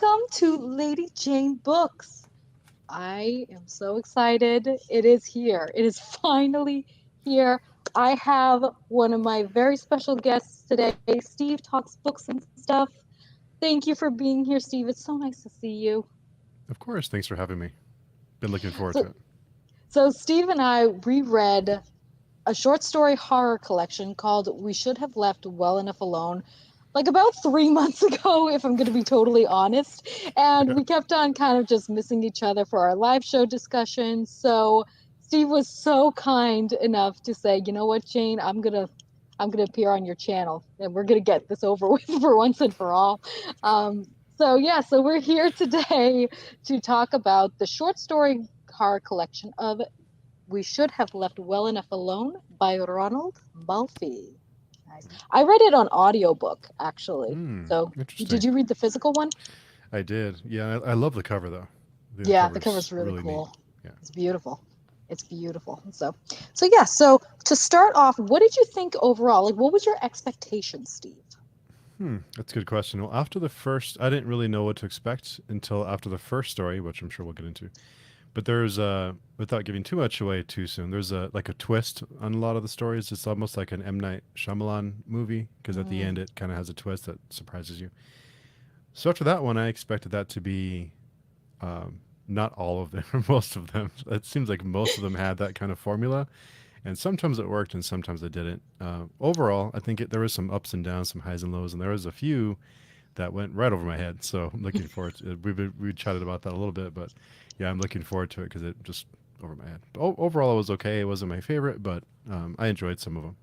welcome to Lady Jane Books. I am so excited. It is here. It is finally here. I have one of my very special guests today. Steve talks books and stuff. Thank you for being here, Steve. It's so nice to see you. Of course. Thanks for having me. Been looking forward So, to it. so Steve and I reread a short story horror collection called We Should Have Left Well Enough Alone, like about 3 months ago, if I'm going to be totally honest. And Yeah. we kept on kind of just missing each other for our live show discussions. So Steve was so kind enough to say, you know what, Jane, I'm gonna appear on your channel and we're gonna get this over with for once and for all. Um, so we're here today to talk about the short story horror collection of We Should Have Left Well Enough Alone by Ronald Malfi. Nice. I read it on audiobook, actually. So, did Interesting. you read the physical one? I did. Yeah, I love the cover though. I think the Yeah, the cover's cover's really really neat. cool. Yeah. It's beautiful. It's beautiful. So to start off, what did you think overall? Like, what was your expectation, Steve? That's a good question. Well, after the first, I didn't really know what to expect until after the first story, which I'm sure we'll get into. But there's without giving too much away too soon, there's a like a twist on a lot of the stories. It's almost like an M Night Shyamalan movie because at the end Mm, it kind of has a twist that surprises you. So after that one, I expected that to be not all of them, or most of them. It seems like most of them had that kind of formula, and sometimes it worked and sometimes it didn't. Overall, I think there was some ups and downs, some highs and lows, and there was a few that went right over my head. So I'm looking forward to it. We chatted about that a little bit, but yeah, I'm looking forward to it because it just over my head. But overall, it was okay. It wasn't my favorite, but I enjoyed some of them.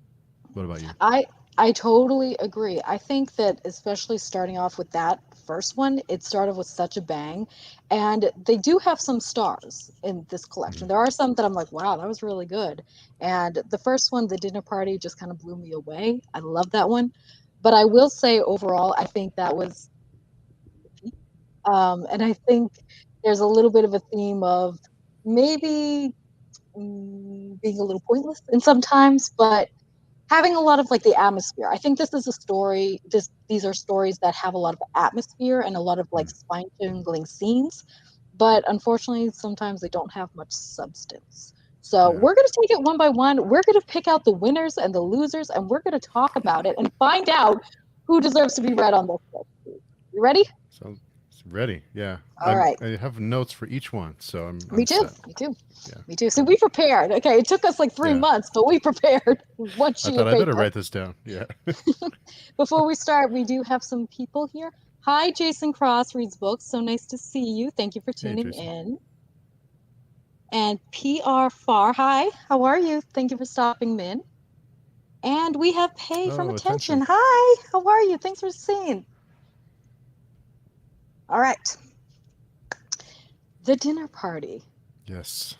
What about you? I I totally agree. I think that especially starting off with that first one, it started with such a bang, and they do have some stars in this Hmm. collection. There are some that I'm like, wow, that was really good. And the first one, the dinner party, just kind of blew me away. I love that one. But I will say overall, I think that was, and I think there's a little bit of a theme of maybe being a little pointless in sometimes, but having a lot of like the atmosphere. I think this is a story. These are stories that have a lot of atmosphere and a lot of like spine tingling scenes, but unfortunately, sometimes they don't have much substance. So Yeah. we're going to take it one by one. We're going to pick out the winners and the losers, and we're going to talk about it and find out who deserves to be read on this list. You ready? So ready. Yeah. All right. I have notes for each one, so Me I'm too. set. Me too. Yeah. Me too. So So we prepared. Okay, it took us like three yeah. months, but we prepared one I sheet thought of I better paper. write this down. Yeah. Before we start, we do have some people here. Hi, Jason Cross reads books. So nice to see you. Thank you for Hey, tuning Jason. in. And PR Far, hi, how are you? Thank you for stopping in. And we have Pay from Oh, Attention. attention. Hi, how are you? Thanks for seeing. All right, the dinner party. Yes.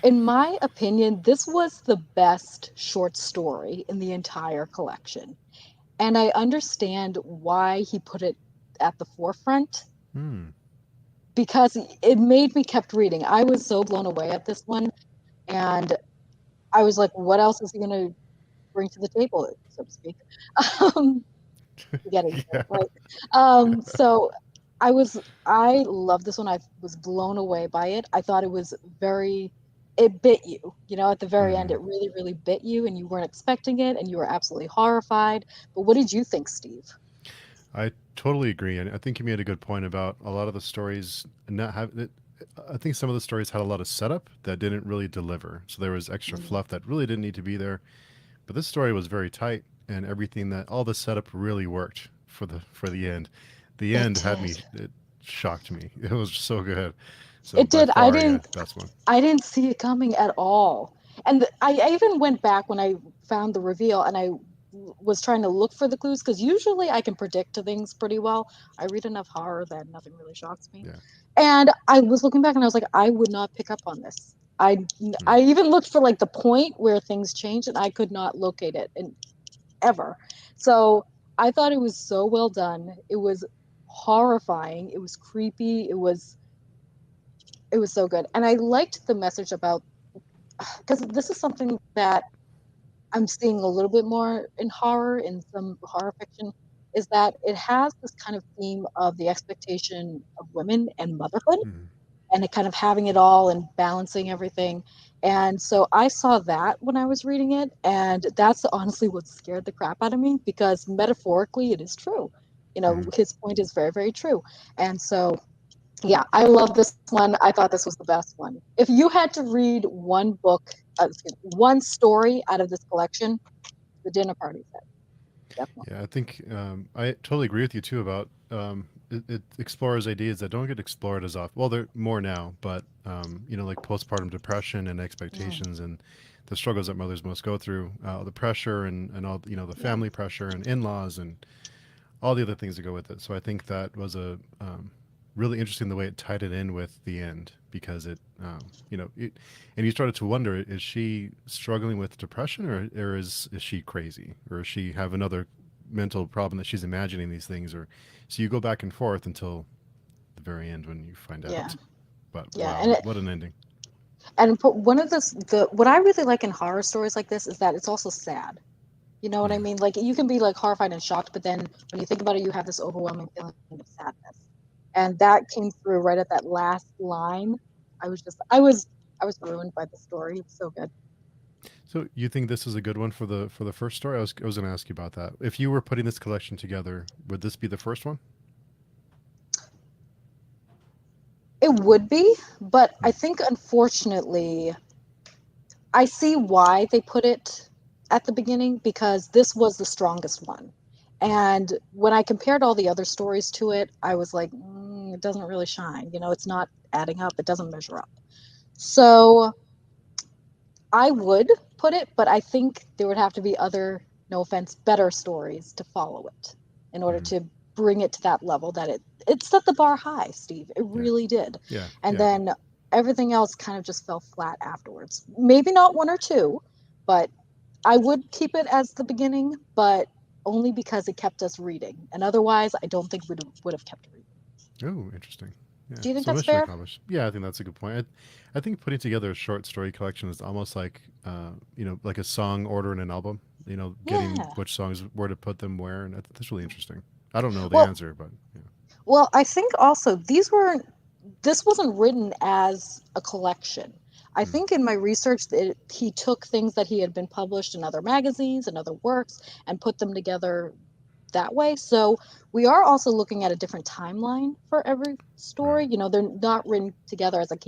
In my opinion, this was the best short story in the entire collection. And I understand why he put it at the forefront Hmm. because it made me kept reading. I was so blown away at this one, and I was like, what else is he going to bring to the table, so to speak? Um, getting it Yeah. right. So I love this one. I was blown away by it. I thought it was very, it bit you, at the very end, Hmm. it really, really bit you, and you weren't expecting it, and you were absolutely horrified. But what did you think, Steve? I totally agree, and I think you made a good point about a lot of the stories not have. I think some of the stories had a lot of setup that didn't really deliver, so there was extra Mm, fluff that really didn't need to be there. But this story was very tight, and everything that all the setup really worked for the end. The it end had did. me. It shocked me. It was so good. So It by did. I far, yeah, didn't. best one. I didn't see it coming at all. And I even went back when I found the reveal and I was trying to look for the clues because usually I can predict things pretty well. I read enough horror that nothing really shocks me. Yeah. And I was looking back and I was like, I would not pick up on this. I Hmm. I even looked for like the point where things changed and I could not locate it in ever. So I thought it was so well done. It was horrifying. It was creepy. It was so good. And I liked the message about because this is something that I'm seeing a little bit more in horror, in some horror fiction. is that it has this kind of theme of the expectation of women and motherhood, Mhm. and it kind of having it all and balancing everything. And so I saw that when I was reading it, and that's honestly what scared the crap out of me, because metaphorically it is true. Mhm. His point is very, very true. And so, yeah, I love this one. I thought this was the best one. If you had to read one book, one story out of this collection, The Dinner Party set, definitely. Yeah, I think I totally agree with you too about it explores ideas that don't get explored as often. Well, they're more now, but like postpartum depression and Mm, expectations and the struggles that mothers must go through, the pressure and all the yeah, family pressure and in-laws and all the other things that go with it. So I think that was a really interesting the way it tied it in with the end because and you started to wonder: is she struggling with depression, or is she crazy, or does she have another mental problem that she's imagining these things, or so you go back and forth until the very end when you find yeah, out. But yeah. wow, And what an ending! one of the what I really like in horror stories like this is that it's also sad. You know what I Yeah. mean? Like you can be like horrified and shocked, but then when you think about it, you have this overwhelming feeling of sadness. And that came through right at that last line. I was ruined by the story. It's so good. So you think this is a good one for the first story? I was going to ask you about that. If you were putting this collection together, would this be the first one? It would be, but I Hmm. think unfortunately I see why they put it at the beginning, because this was the strongest one. Yeah. And when I compared all the other stories to it, I was like, it doesn't really shine. It's not adding up. It doesn't measure up. So I would put it, but I think there would have to be other, no offense, better stories to follow it in order Hmm. to bring it to that level that it set the bar high, Steve. It Yeah. really did. Yeah. And Yeah. then everything else kind of just fell flat afterwards. Maybe not one or two, but I would keep it as the beginning, but only because it kept us reading. And otherwise, I don't think we would have kept reading. Oh, interesting. Yeah. Do you think So that's mission fair? accomplished. Yeah, I think that's a good point. I think putting together a short story collection is almost like, like a song order in an album. Getting Yeah. which songs, where to put them, where, and that's really interesting. I don't know the Well, answer, but yeah. I think also this wasn't written as a collection. I Hmm. think in my research that he took things that he had been published in other magazines and other works and put them together that way. So we are also looking at a different timeline for every Right. story. They're not written together as a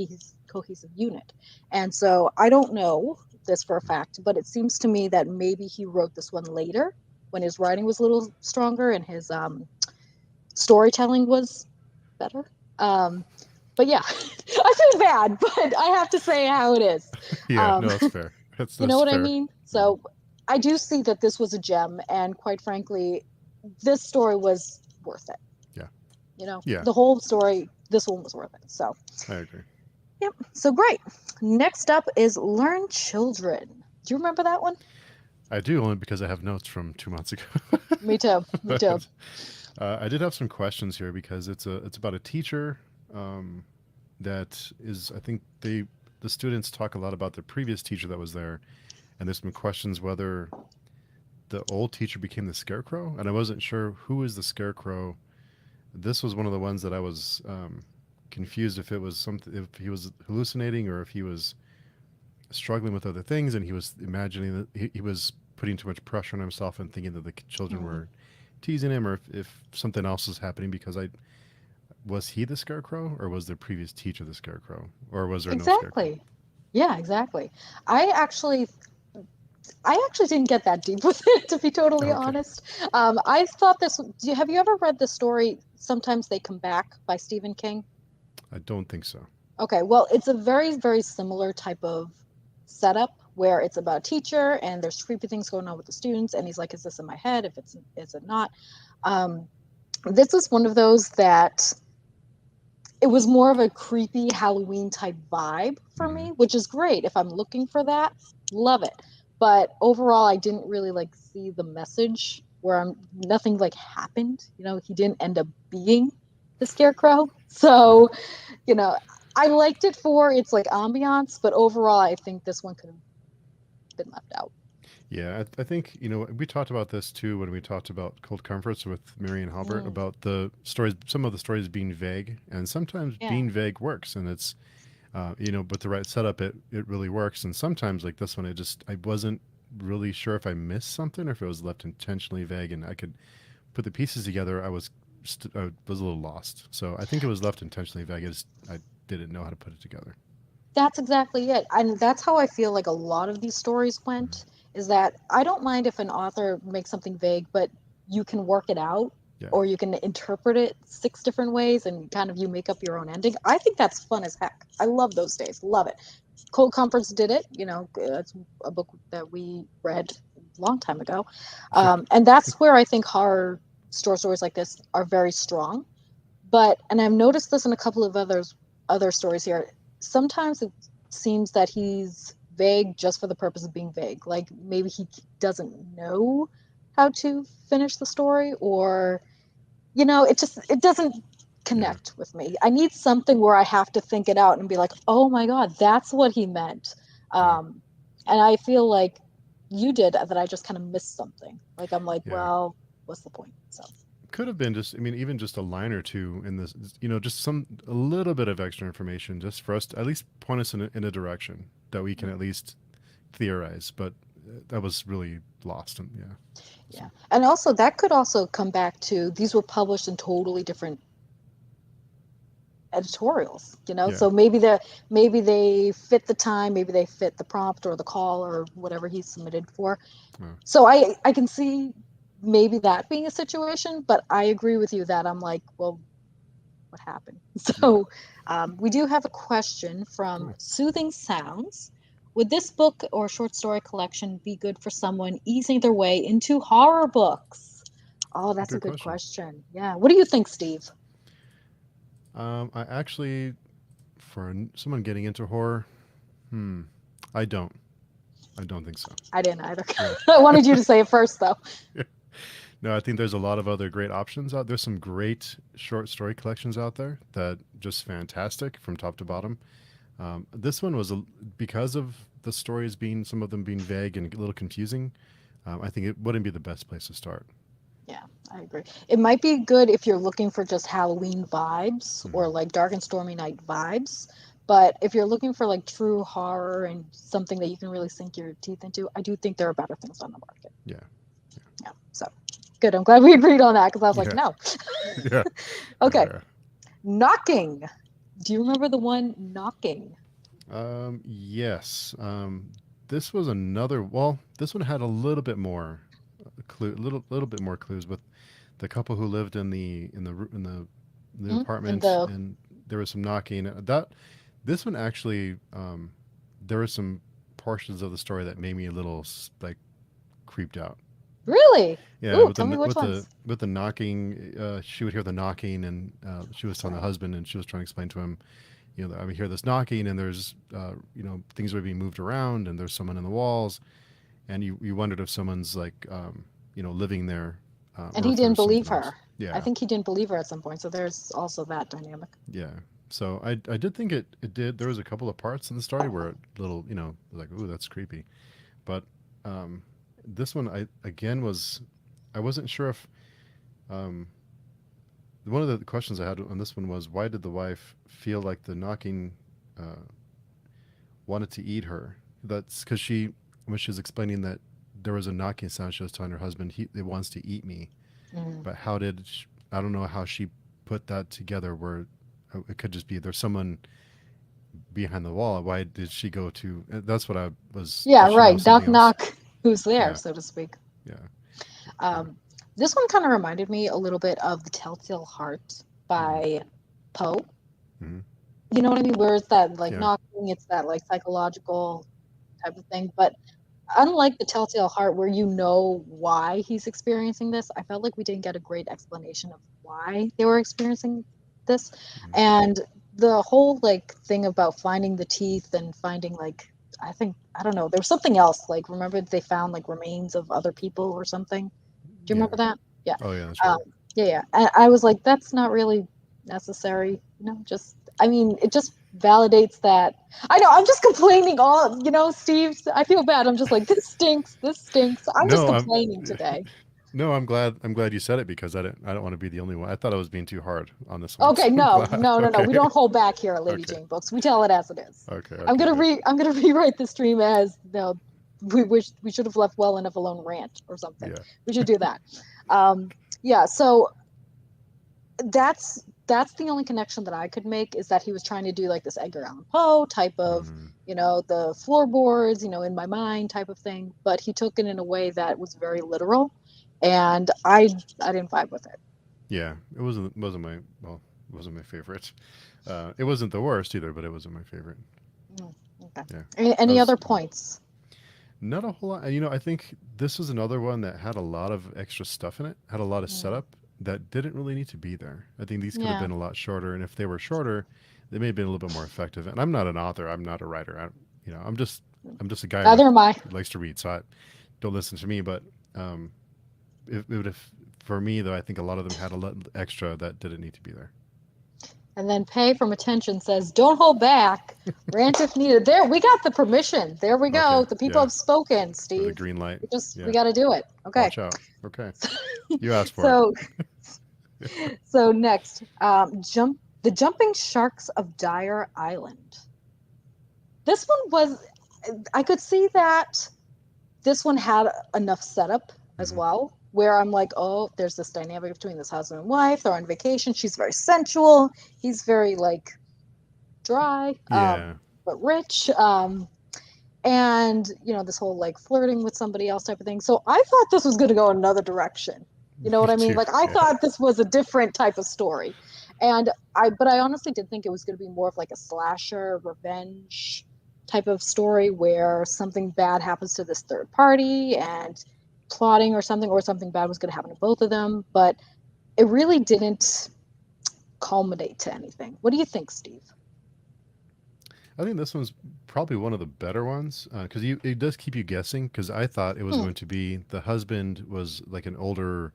cohesive unit. And so I don't know this for a fact, but it seems to me that maybe he wrote this one later when his writing was a little stronger and his storytelling was better. Um, but yeah, I feel bad, but I have to say how it is. Yeah. Um, No, that's fair. That's you know that's what I fair. mean? Yeah. So I do see that this was a gem, and quite frankly, this story was worth it. Yeah. Yeah. The whole story, this one was worth it. So, I agree. yep. So great. Next up is Learn Children. Do you remember that one? I do only because I have notes from 2 months ago. Me too. Me too. But I did have some questions here because it's about a teacher that is, I think the students talk a lot about the previous teacher that was there, and there's some questions whether the old teacher became the scarecrow, and I wasn't sure who is the scarecrow. This was one of the ones that I was confused if it was something, if he was hallucinating or if he was struggling with other things and he was imagining that he was putting too much pressure on himself and thinking that the children Hmm. were teasing him, or if something else was happening, because I was he the scarecrow, or was the previous teacher the scarecrow, or was there no scarecrow? Exactly. Yeah, exactly. I actually I actually didn't get that deep with it, to be totally Okay. honest. I thought have you ever read the story Sometimes They Come Back by Stephen King? I don't think so. Okay, well, it's a very, very similar type of setup where it's about a teacher and there's creepy things going on with the students, and he's like, "Is this in my head? If it's, is it not?" Um, this is one of those that it was more of a creepy Halloween type vibe for Hmm. me, which is great. If I'm looking for that, love it. But overall, I didn't really like see the message where nothing like happened. He didn't end up being the scarecrow. Right. So, you know, I liked it for its like ambiance, but overall, I think this one could have been left out. Yeah, I think we talked about this too when we talked about Cold Comforts with Mary and Halbert Mm, about the stories, some of the stories being vague, and sometimes yeah. being vague works, and it's with the right setup, it really works, and sometimes like this one, I wasn't really sure if I missed something or if it was left intentionally vague, and I could put the pieces together. I was a little lost, so I think it was left intentionally vague. I didn't know how to put it together. That's exactly it. And that's how I feel like a lot of these stories Mhm. went, is that I don't mind if an author makes something vague, but you can work it out Yeah, or you can interpret it six different ways and kind of you make up your own ending. I think that's fun as heck. I love those days. Love it. Cold Comforts did it. That's a book that we read a long time ago. yeah, And that's where I think horror stories like this are very strong. But and I've noticed this in a couple of other stories here. Sometimes it seems that he's vague just for the purpose of being vague. Like maybe he doesn't know how to finish the story, or it doesn't yeah, connect with me. I need something where I have to think it out and be like, oh my god, that's what he meant. yeah, Um, and I feel like you did that. I just kind of missed something. Like I'm like, yeah. well, what's the point? So Could have been just, I mean, even just a line or two in this, just a little bit of extra information just for us to at least point us in a direction that we can at least theorize. But that was really lost. And yeah. So, yeah. And also that could also come back to these were published in totally different editorials, yeah. so maybe they fit the time, maybe they fit the prompt or the call or whatever he submitted for. Uh, So I can see maybe that being a situation, but I agree with you that I'm like, well, what happened? yeah. So we do have a question from Cool. Soothing Sounds. Would this book or short story collection be good for someone easing their way into horror books? Oh, that's a Good good question. question. Yeah. What do you think, Steve? I actually, someone getting into horror, hmm, I don't. I don't think so. I didn't either. Yeah. I wanted you to say it first, though. Yeah. No, I think there's a lot of other great options out. There's some great short story collections out there that just fantastic from top to bottom. This one was because of the stories being some of them being vague and a little confusing. I think it wouldn't be the best place to start. Yeah, I agree. It might be good if you're looking for just Halloween vibes or Hmm. like Dark and Stormy Night vibes. But if you're looking for like true horror and something that you can really sink your teeth into, I do think there are better things on the market. Yeah, Yeah. So good. I'm glad we agreed on that because I was like, yeah, no. yeah, Okay. yeah. Knocking. Do you remember the one Knocking? Yes. This was another. Well, this one had a little bit more clue, little bit more clues with the couple who lived in the In apartment, the and there was some knocking. That this one actually, there were some portions of the story that made me a little like creeped out. Really? Yeah, Ooh, tell me which ones. with the knocking, she would hear the knocking, and she was That's telling the right. husband, and she was trying to explain to him, I would hear this knocking, and there's, things were being moved around, and there's someone in the walls, and you wondered if someone's like, living there, And or he if there didn't was believe something else. her. I Yeah, think he didn't believe her at some point. So there's also that dynamic. yeah. So I did think it did. There was a couple of parts in the story where it little, like, ooh, that's creepy, but um, this one I again was I wasn't sure if um, one of the questions I had on this one was, why did the wife feel like the knocking uh, wanted to eat her? That's because when she was explaining that there was a knocking sound, she was telling her husband, it wants to eat me. Mm. But I don't know how she put that together where it could just be there's someone behind the wall. Why did she go to? That's what I was. Yeah, Did she know right. something Knock, else? knock. Who's there, Yeah, so to speak. yeah, yeah. Um, this one kind of reminded me a little bit of The Telltale Heart Mm-hmm. by Poe. Mm-hmm. You know what I mean? Where it's that like Yeah, knocking, it's that like psychological type of thing. But unlike The Telltale Heart, where you know why he's experiencing this, I felt like we didn't get a great explanation of why they were experiencing this. mm-hmm. And the whole like thing about finding the teeth and finding like I don't know, there was something else. Like remember they found like remains of other people or something. Do you Yeah. remember that? Yeah. Oh yeah, that's right. Um, yeah, yeah. And I was like, that's not really necessary. Just, I mean, it just validates that. I know, I'm just complaining all, Steve, I feel bad. I'm just like, this stinks, this stinks. I'm just No, complaining today. no, I'm glad you said it because I don't want to be the only one. I thought I was being too hard on this one, Okay, so I'm no, glad. no, no, no. Okay. We don't hold back here at Lady Okay. Jane Books. We tell it as it is. Okay. I'm Okay. gonna Good. I'm gonna rewrite the stream as, we wish we should have left well enough alone rant or something. Yeah. We should do that. Yeah, so that's the only connection that I could make, is that he was trying to do like this Edgar Allan Poe type of, Mm, the floorboards, in my mind type of thing, but he took it in a way that was very literal, and I didn't vibe with it. yeah. It wasn't my well, it wasn't my favorite. It wasn't the worst either, but it wasn't my favorite. Okay. Yeah. I Any was other points? not a whole lot. I think this was another one that had a lot of extra stuff in it. Had a lot of Mm, setup that didn't really need to be there. I think these could have yeah. been a lot shorter, and if they were shorter, they may have been a little bit more effective. And I'm not an author. I'm not a writer. I'm just a guy Neither am I. who likes to read. So don't listen to me. But it would have, for me though, I think a lot of them had a lot extra that didn't need to be there. And then Pay from Attention says, "Don't hold back. Rant if needed." There, we got the permission. There we Okay. go. The people Yeah. have spoken, With a Steve. green light. We Yeah. got to do it. Okay. Watch out. Okay. You asked for it. So, so next, the Jumping Sharks of Dyer Island. This one was, I could see that this one had enough setup as Hmm. well, where I'm like, oh, there's this dynamic between this husband and wife. They're on vacation. She's very sensual. He's very like dry, Yeah. but rich. And this whole like flirting with somebody else type of thing. So I thought this was going to go another direction. You know Me what I mean? too. Like I Yeah. thought this was a different type of story, but I honestly did think it was going to be more of like a slasher revenge type of story where something bad happens to this third party and plotting or something bad was going to happen to both of them. But it really didn't culminate to anything. What do you think, Steve? I think this one's probably one of the better ones because it does keep you guessing. Because I thought it was Hmm. going to be the husband was like an older,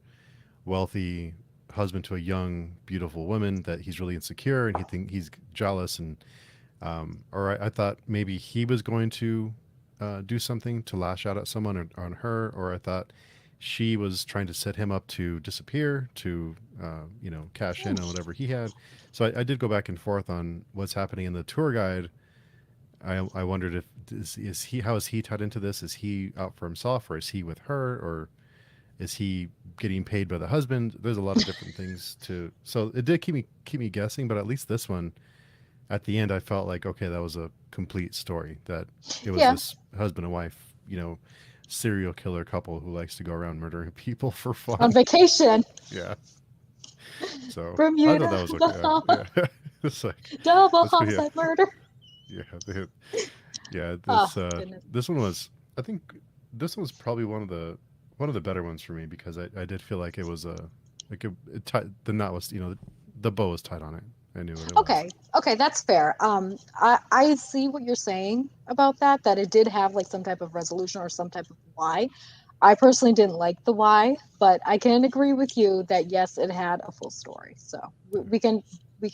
wealthy husband to a young, beautiful woman that he's really insecure and he's jealous and or I thought maybe he was going to do something to lash out at someone or on her, or I thought she was trying to set him up to disappear to cash in on whatever he had. So I did go back and forth on what's happening in the tour guide. I wondered if is he how is he tied into this? Is he out for himself, or is he with her, or is he getting paid by the husband? There's a lot of different things to. So it did keep me guessing, but at least this one, at the end, I felt like okay, that was a complete story. That it was Yeah, this husband and wife, serial killer couple who likes to go around murdering people for on fun. vacation, Yeah. So I thought Bermuda, that was okay. Bahamas, Yeah. It's like double this. Yeah. homicide murder. Yeah. Yeah. Oh goodness. This one was. I think this one was probably one of the better ones for me because I did feel like it was the knot was the bow was tied on it. I knew what it was. Okay, that's fair. I see what you're saying about that it did have like some type of resolution or some type of why. I personally didn't like the why, but I can agree with you that yes, it had a full story. So we can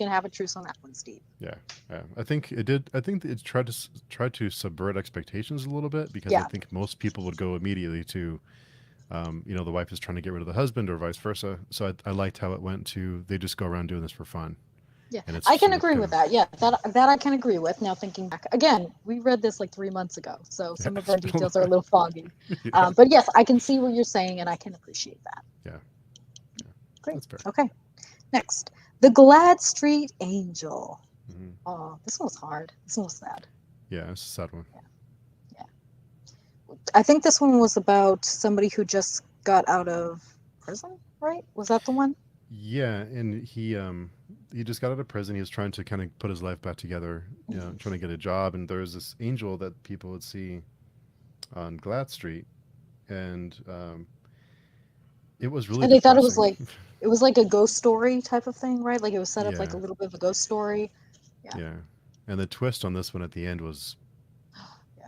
have a truce on that one, Steve. Yeah, yeah. I think it did. I think it tried to subvert expectations a little bit because I Yeah, think most people would go immediately to, the wife is trying to get rid of the husband or vice versa. So I liked how it went to they just go around doing this for fun, yeah, and it's I just can a agree kind with of that. Yeah, that I can agree with. Now thinking back again, we read this like 3 months ago, so yeah, some of it's our been a details are a little foggy. yeah, But yes, I can see what you're saying, and I can appreciate that. yeah, yeah. Great. That's fair. Okay. Next, the Glad Street Angel. Hmm. Oh, this one was hard. This one was sad. Yeah, it's a sad one. Yeah. I think this one was about somebody who just got out of prison, right? Was that the one? Yeah, and he just got out of prison. He was trying to kind of put his life back together, trying to get a job. And there was this angel that people would see on Glad Street, and it was really And they thought depressing. it was like a ghost story type of thing, right? Like it was set up like Yeah, a little bit of a ghost story. Yeah. yeah. And the twist on this one at the end was Yeah.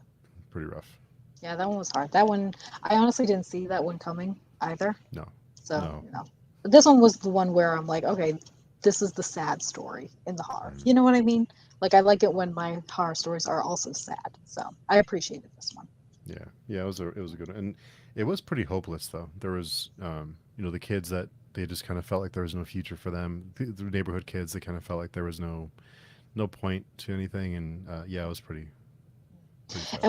pretty rough. Yeah, that one was hard. That one, I honestly didn't see that one coming either. No, So, no. But this one was the one where I'm like, okay, this is the sad story in the horror. Mm. You know what I mean? Like I like it when my horror stories are also sad. So I appreciated this one. Yeah, it was a good one. And it was pretty hopeless though. There was the kids that they just kind of felt like there was no future for them. The neighborhood kids, they kind of felt like there was no point to anything, and yeah, it was pretty sad.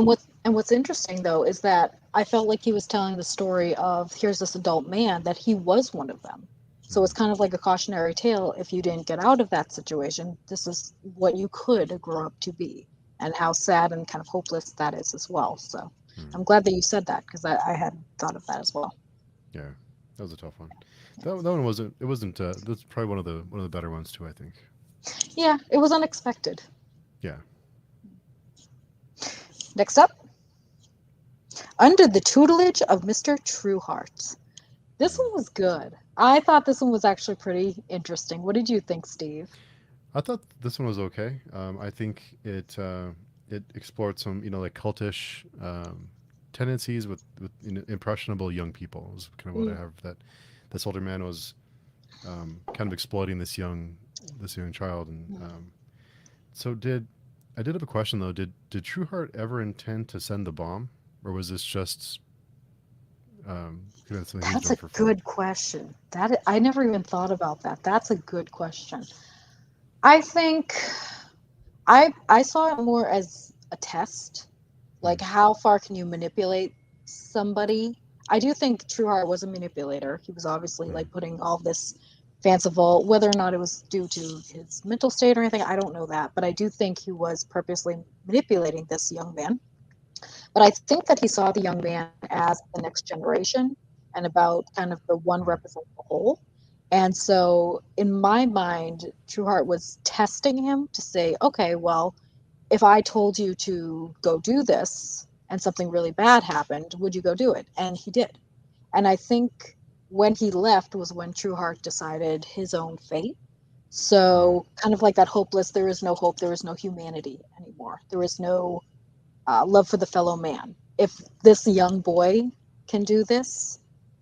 And what's interesting though is that I felt like he was telling the story of here's this adult man that he was one of them. So Mm. it's kind of like a cautionary tale. If you didn't get out of that situation, this is what you could grow up to be, and how sad and kind of hopeless that is as well. So Mm. I'm glad that you said that because I hadn't thought of that as well. Yeah, that was a tough one. Yeah, That one wasn't. It wasn't. That's probably one of the better ones too. I think. yeah, it was unexpected. Yeah. Next up, under the tutelage of Mr. Trueheart. This Mm. one was good. I thought this one was actually pretty interesting. What did you think, Steve? I thought this one was okay. I think it explored some like cultish tendencies with impressionable young people. Is kind of what I Mm, have. That this older man was kind of exploiting this young child, and mm. so I did have a question though. Did Trueheart ever intend to send the bomb, or was this just something he was That's doing a for fun? good question. I never even thought about that. That's a good question. I think I saw it more as a test. Hmm. Like how far can you manipulate somebody? I do think Trueheart was a manipulator. He was obviously Hmm. like putting all this fanciful, whether or not it was due to his mental state or anything, I don't know that, but I do think he was purposely manipulating this young man. But I think that he saw the young man as the next generation and about kind of the one Hmm. representing the whole. And so in my mind, Trueheart was testing him to say, okay, well, if I told you to go do this and something really bad happened, would you go do it? And he did. And I think when he left was when Trueheart decided his own fate. Hmm. So, kind of like that hopeless, there is no hope, there is no humanity anymore. There is no love for the fellow man. If this young boy can do this,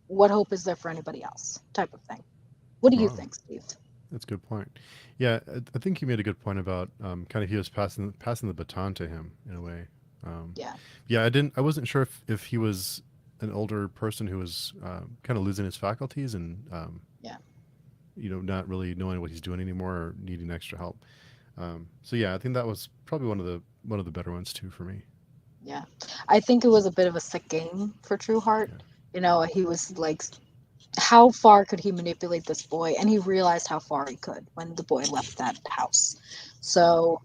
what hope is there for anybody else? Type of thing. What do you Wow. think, Steve? That's a good point. Yeah, I think you made a good point about kind of he was passing the baton to him in a way. Um, Yeah. yeah, I wasn't sure if he was an older person who was kind of losing his faculties and Yeah. not really knowing what he's doing anymore or needing extra help. So yeah, I think that was probably one of the better ones too for me. Yeah. I think it was a bit of a sick game for Trueheart. Yeah. He was like, how far could he manipulate this boy? And he realized how far he could when the boy left that house. So,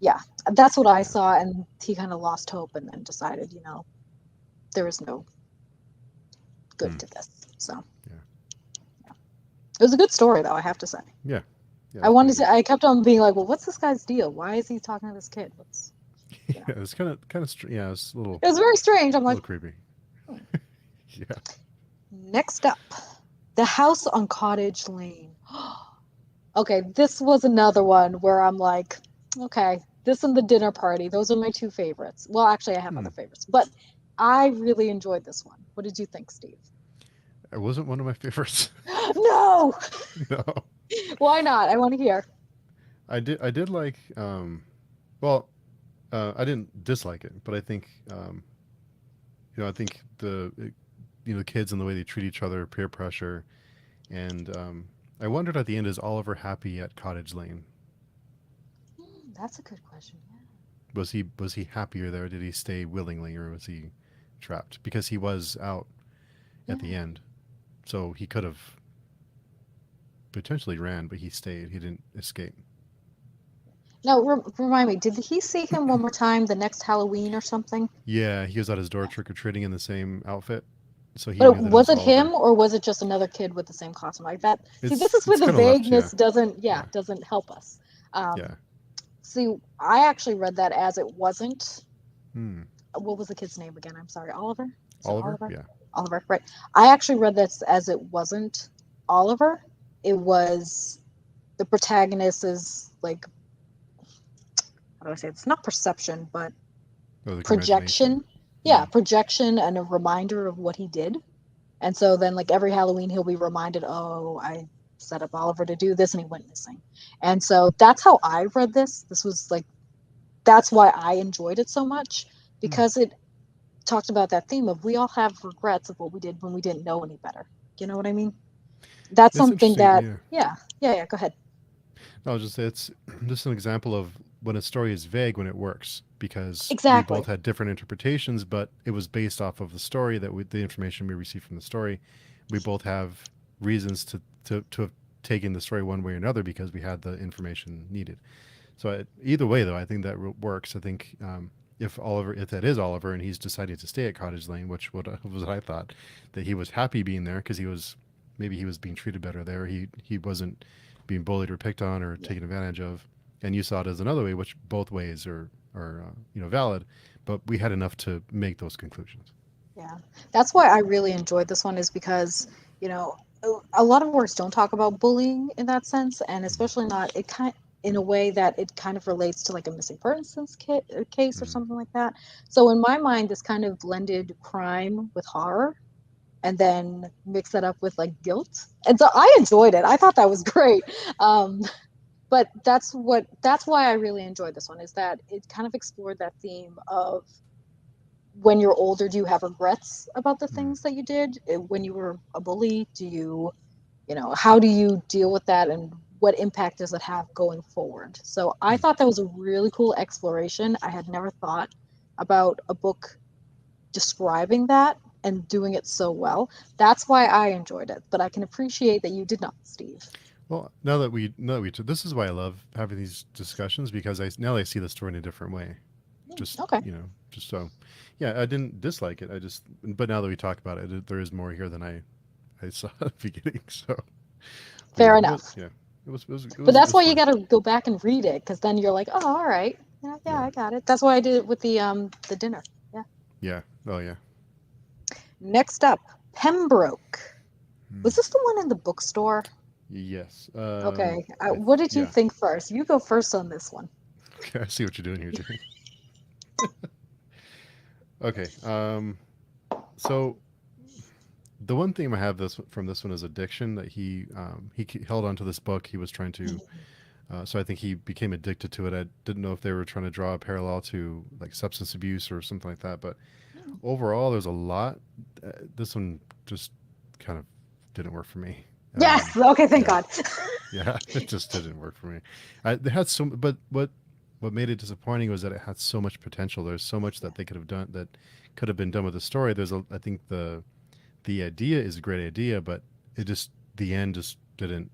yeah, that's what I Yeah. saw. And he kind of lost hope and then decided, there is no good Hmm. to this. So, Yeah. it was a good story, though, I have to say. Yeah. Yeah. I It's pretty wanted to, good. I kept on being like, well, what's this guy's deal? Why is he talking to this kid? Yeah, it's yeah, it's a little It was very strange. I'm like, little creepy. hmm. Yeah. Next up, the house on Cottage Lane. Okay, this was another one where I'm like, okay, this and the dinner party, those are my two favorites. Well, actually, I have Hmm. other favorites, but I really enjoyed this one. What did you think, Steve? It wasn't one of my favorites. No, No. why not? I want to hear. I did like well, I didn't dislike it, but I think I think the kids and the way they treat each other, peer pressure, and I wondered at the end, is Oliver happy at Cottage Lane? That's a good question. Was he happier there? Did he stay willingly, or was he trapped? Because he was out Yeah. at the end, so he could have potentially ran, but he stayed. He didn't escape. No, remind me, did he see him one more time the next Halloween or something? Yeah, he was at his door trick or treating in the same outfit, so he But knew that it was was it him Oliver. or was it just another kid with the same costume like that? See, this It's is where it's the kind of left, yeah, vagueness doesn't, yeah, yeah, doesn't help us. Um, yeah. see, I actually read that as it wasn't. Hmm. What was the kid's name again? I'm sorry, Oliver. Is it Oliver, Oliver? yeah. Oliver, right? I actually read this as it wasn't Oliver. It was the protagonist is like, how do I say it? It's not perception, but Oh, like imagination. projection. Yeah, Hmm. projection and a reminder of what he did. And so then, like every Halloween, he'll be reminded, "Oh, I set up Oliver to do this and he went missing. And so that's how I read this. This was like, that's why I enjoyed it so much, because it talked about that theme of we all have regrets of what we did when we didn't know any better. You know what I mean? That's It's something interesting. that, Yeah. yeah, go ahead. I'll just say it's just an example of when a story is vague when it works, because we both Exactly. had different interpretations, but it was based off of the story that the information we received from the story. We both have reasons to have taken the story one way or another because we had the information needed. So either way, though, I think that works. I think if that is Oliver, and he's decided to stay at Cottage Lane, which was what I thought, that he was happy being there because maybe he was being treated better there. He wasn't being bullied or picked on or taken advantage of, and you saw it as another way, which both ways are valid. But we had enough to make those conclusions. Yeah, that's why I really enjoyed this one, is because, you know, a lot of works don't talk about bullying in that sense, and especially not it kind in a way that it kind of relates to like a missing persons case or Mm. something like that. So in my mind, this kind of blended crime with horror, and then mix that up with like guilt, and so I enjoyed it. I thought that was great. Um, but that's why I really enjoyed this one, is that it kind of explored that theme of when you're older, do you have regrets about the Mm. things that you did when you were a bully? Do you, how do you deal with that, and what impact does it have going forward? So I Mm. thought that was a really cool exploration. I had never thought about a book describing that and doing it so well. That's why I enjoyed it, but I can appreciate that you did not, Steve. Well, this is why I love having these discussions, because now I see the story in a different way. Just Okay. just so, yeah, I didn't dislike it. But now that we talk about it, there is more here than I saw at the beginning. So, but Fair yeah, enough. it But that's was why you fun. got to go back and read it, because then you're like, oh, all right. Yeah, yeah, Yeah, I got it. That's why I did it with the dinner. Yeah. yeah, oh yeah. Next up, Pembroke. Hmm. Was this the one in the bookstore? Yes. Okay. What did you Yeah. think first? You go first on this one. Okay, I see what you're doing here, Jay. Okay. So the one thing I have from this one is addiction. That he held on to this book. He was trying to. So I think he became addicted to it. I didn't know if they were trying to draw a parallel to like substance abuse or something like that. But overall, there's a lot. This one just kind of didn't work for me. Yes. Okay. Thank Yeah, God. yeah, it just didn't work for me. It had but what made it disappointing was that it had so much potential. There's so much that they could have done, that could have been done with the story. I think the idea is a great idea, but the end just didn't.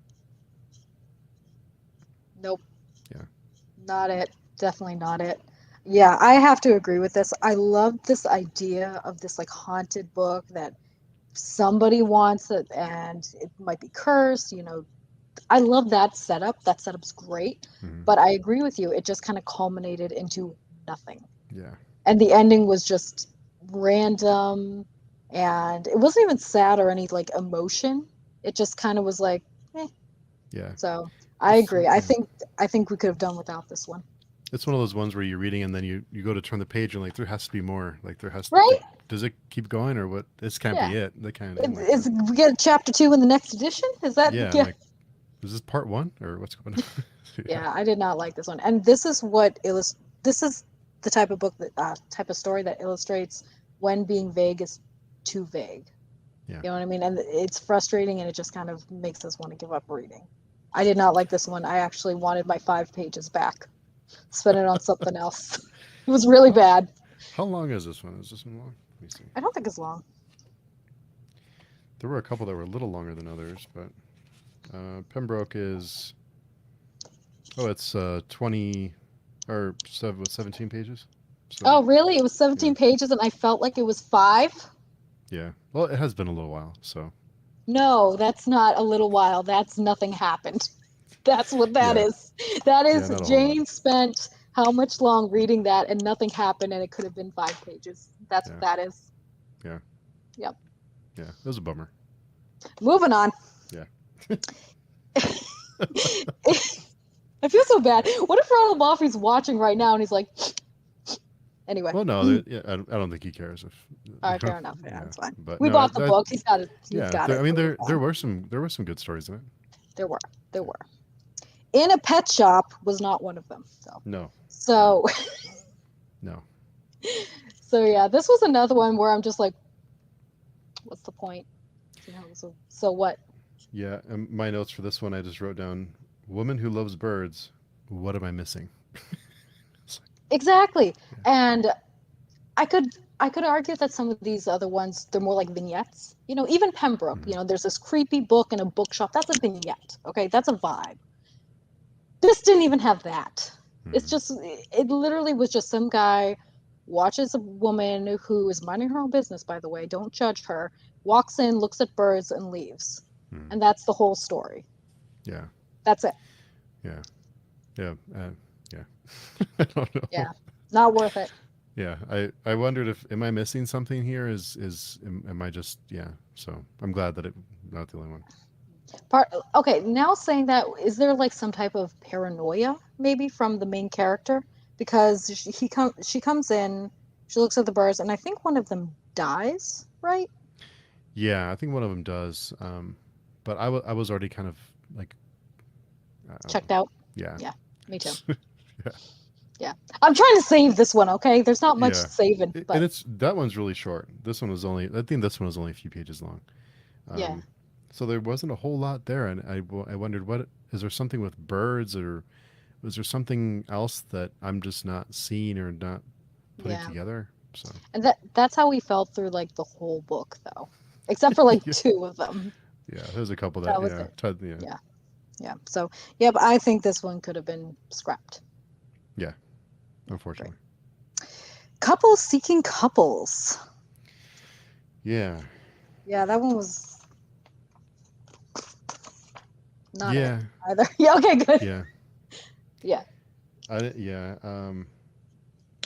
Nope. Yeah. Not it. Definitely not it. Yeah, I have to agree with this. I love this idea of this like haunted book that somebody wants it and it might be cursed. I love that setup. That setup's great. Hmm. But I agree with you. It just kind of culminated into nothing. Yeah. And the ending was just random, and it wasn't even sad or any like emotion. It just kind of was like, eh. Yeah. So I agree. Yeah. I think we could have done without this one. It's one of those ones where you're reading and then you go to turn the page and like there has to be more. Like Right? does it keep going or what? This can't Yeah. be it. That kind of thing like that. Is we get chapter 2 in the next edition? Is that Yeah. I'm yeah? like, is this part one or what's going on? Yeah. Yeah, I did not like this one. And this is what this is the type of book that type of story that illustrates when being vague is too vague. Yeah. You know what I mean? And it's frustrating, and it just kind of makes us want to give up reading. I did not like this one. I actually wanted my 5 pages back, spend it on something else. It was really How, bad. how long is this one? Is this one long? Let me see. I don't think it's long. There were a couple that were a little longer than others, but Pembroke is, it's 20 or 17 pages. So Oh, really? It was yeah, 17 pages, and I felt like it was 5? yeah. Well, it has been a little while, so No, that's not a little while. That's nothing happened. That's what that yeah, is. That yeah, is not a whole lot. Jane spent how much long reading that and nothing happened, and it could have been 5 pages. That's what Yeah, that is. yeah, Yep. yeah. It was a bummer. Moving on. Yeah. I feel so bad. What if Ronald Malfi's watching right now and he's like, anyway. Well, no, All yeah, I don't think he cares if right, fair enough. Yeah, yeah, that's fine. but We no, bought the book. He's got it. He's yeah. got it. I mean, We're there fine. were some good stories in it. There were. There were. In a Pet Shop was not one of them. No, So, no. so yeah, this was another one where I'm just like, what's the point? So what? Yeah, and my notes for this one, I just wrote down, "Woman who loves birds. What am I missing?" It's like, Exactly. yeah. And I could I could argue that some of these other ones they're more like vignettes. Even Pembroke, Mhm. there's this creepy book in a bookshop. That's a vignette. Okay, that's a vibe. This didn't even have that. Mhm. It literally was just some guy watches a woman who is minding her own business, by the way, don't judge her, walks in, looks at birds, and leaves. Mhm. And that's the whole story. Yeah, That's it. yeah, yeah, yeah. I don't know. Yeah. Not worth it. Yeah, I wondered if am I missing something here? Am I just yeah? So I'm glad that it not the only one. Okay, now saying that, is there like some type of paranoia maybe from the main character? Because she comes in, she looks at the birds, and I think one of them dies, right? Yeah, I think one of them does. But I was already kind of like Checked out. yeah. Yeah, me too. Yeah. Yeah. I'm trying to save this one, okay? There's not much Yeah. saving, And but it's that one's really short. This one was only I think this one was only a few pages long. yeah. Um, so there wasn't a whole lot there, and I wondered what is there something with birds or was there something else that I'm just not seeing or not putting Yeah. together? So And that's how we felt through like the whole book though. Except for like yeah, two of them. yeah, there's a couple that That was yeah, it. yeah, Yeah. Yeah. So, yeah, but I think this one could have been scrapped. yeah. Yeah, great. Unfortunately, Couples seeking couples. yeah, Yeah, that one was not it yeah, either. Yeah, okay, good. yeah. Yeah. Yeah.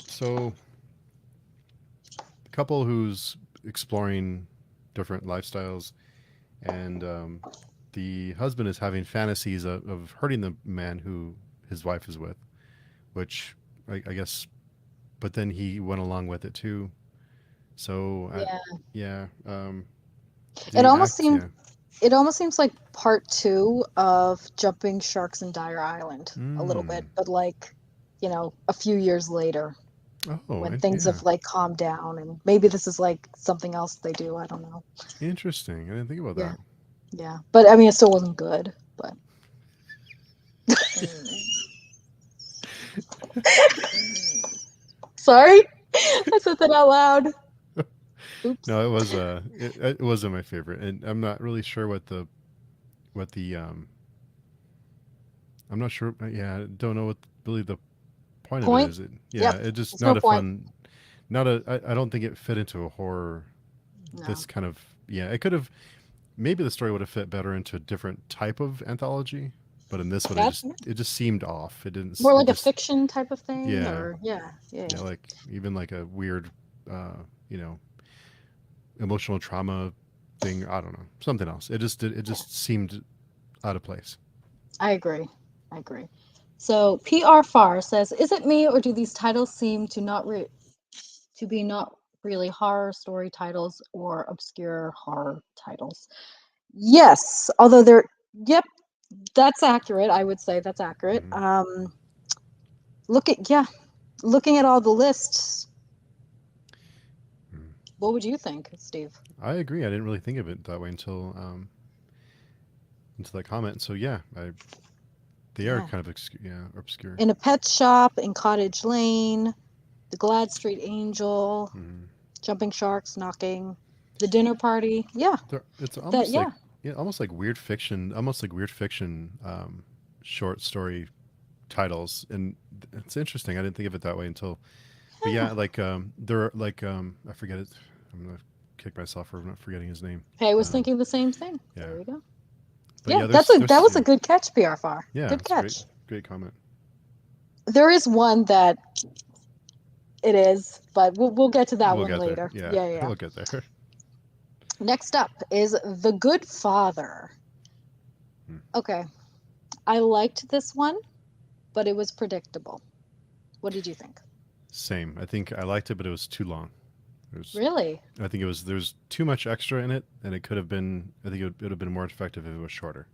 So couple who's exploring different lifestyles, and the husband is having fantasies of hurting the man who his wife is with, which I guess, but then he went along with it too. So Yeah. yeah, It the almost act, seemed yeah. it almost seems like part two of Jumping Sharks in Dire Island a little bit, Mm. but like, a few years later Oh, when and things yeah, have like calmed down and maybe this is like something else they do. I don't know. interesting. I didn't think about Yeah. that. Yeah. But I mean it still wasn't good, but sorry. I said that out loud. Oops. No, it was it wasn't my favorite, and I'm not really sure what the I'm not sure. Yeah, I don't know what really the point of it Point? is. Yep. It just There's no not a point. fun. Not a. I don't think it fit into a horror. No. This kind of yeah. It could have maybe the story would have fit better into a different type of anthology, but in this one, That it just seemed off. It didn't. more It like a just fiction type of thing yeah or yeah, yeah. yeah like even like a weird, you know, emotional trauma thing. I don't know something else. It Yeah. just seemed out of place. I agree. I agree. So PR Far says, "Is it me or do these titles seem to be not really horror story titles or obscure horror titles?" Yes, although they're yep, that's accurate. I would say that's accurate. Hmm. Yeah, looking at all the lists, Hmm. what would you think, Steve? I agree. I didn't really think of it that way until that comment. So yeah, they are Yeah. kind of obscure. In a Pet Shop, in Cottage Lane, The Glad Street Angel, Hmm. Jumping Sharks, Knocking, The Dinner Party. Yeah, It's that almost like yeah. yeah, almost like weird fiction short story titles, and it's interesting. I didn't think of it that way until, but Yeah. yeah, like there are like I forget it. I'm gonna kick myself for not forgetting his name. Hey, I was Um, thinking the same thing. yeah, There we go. but Yeah, yeah, that there's was yeah a good catch, PRFR. yeah, Good it's catch. great comment. There is one that it is, but we'll get to that We'll one get there. later. Yeah, Yeah, yeah, yeah. we'll get there. Next up is The Good Father. Hmm. Okay, I liked this one, but it was predictable. What did you think? Same. I think I liked it, but it was too long. It was Really? I think it was there's too much extra in it, and it could have been. I think it would have been more effective if it was shorter.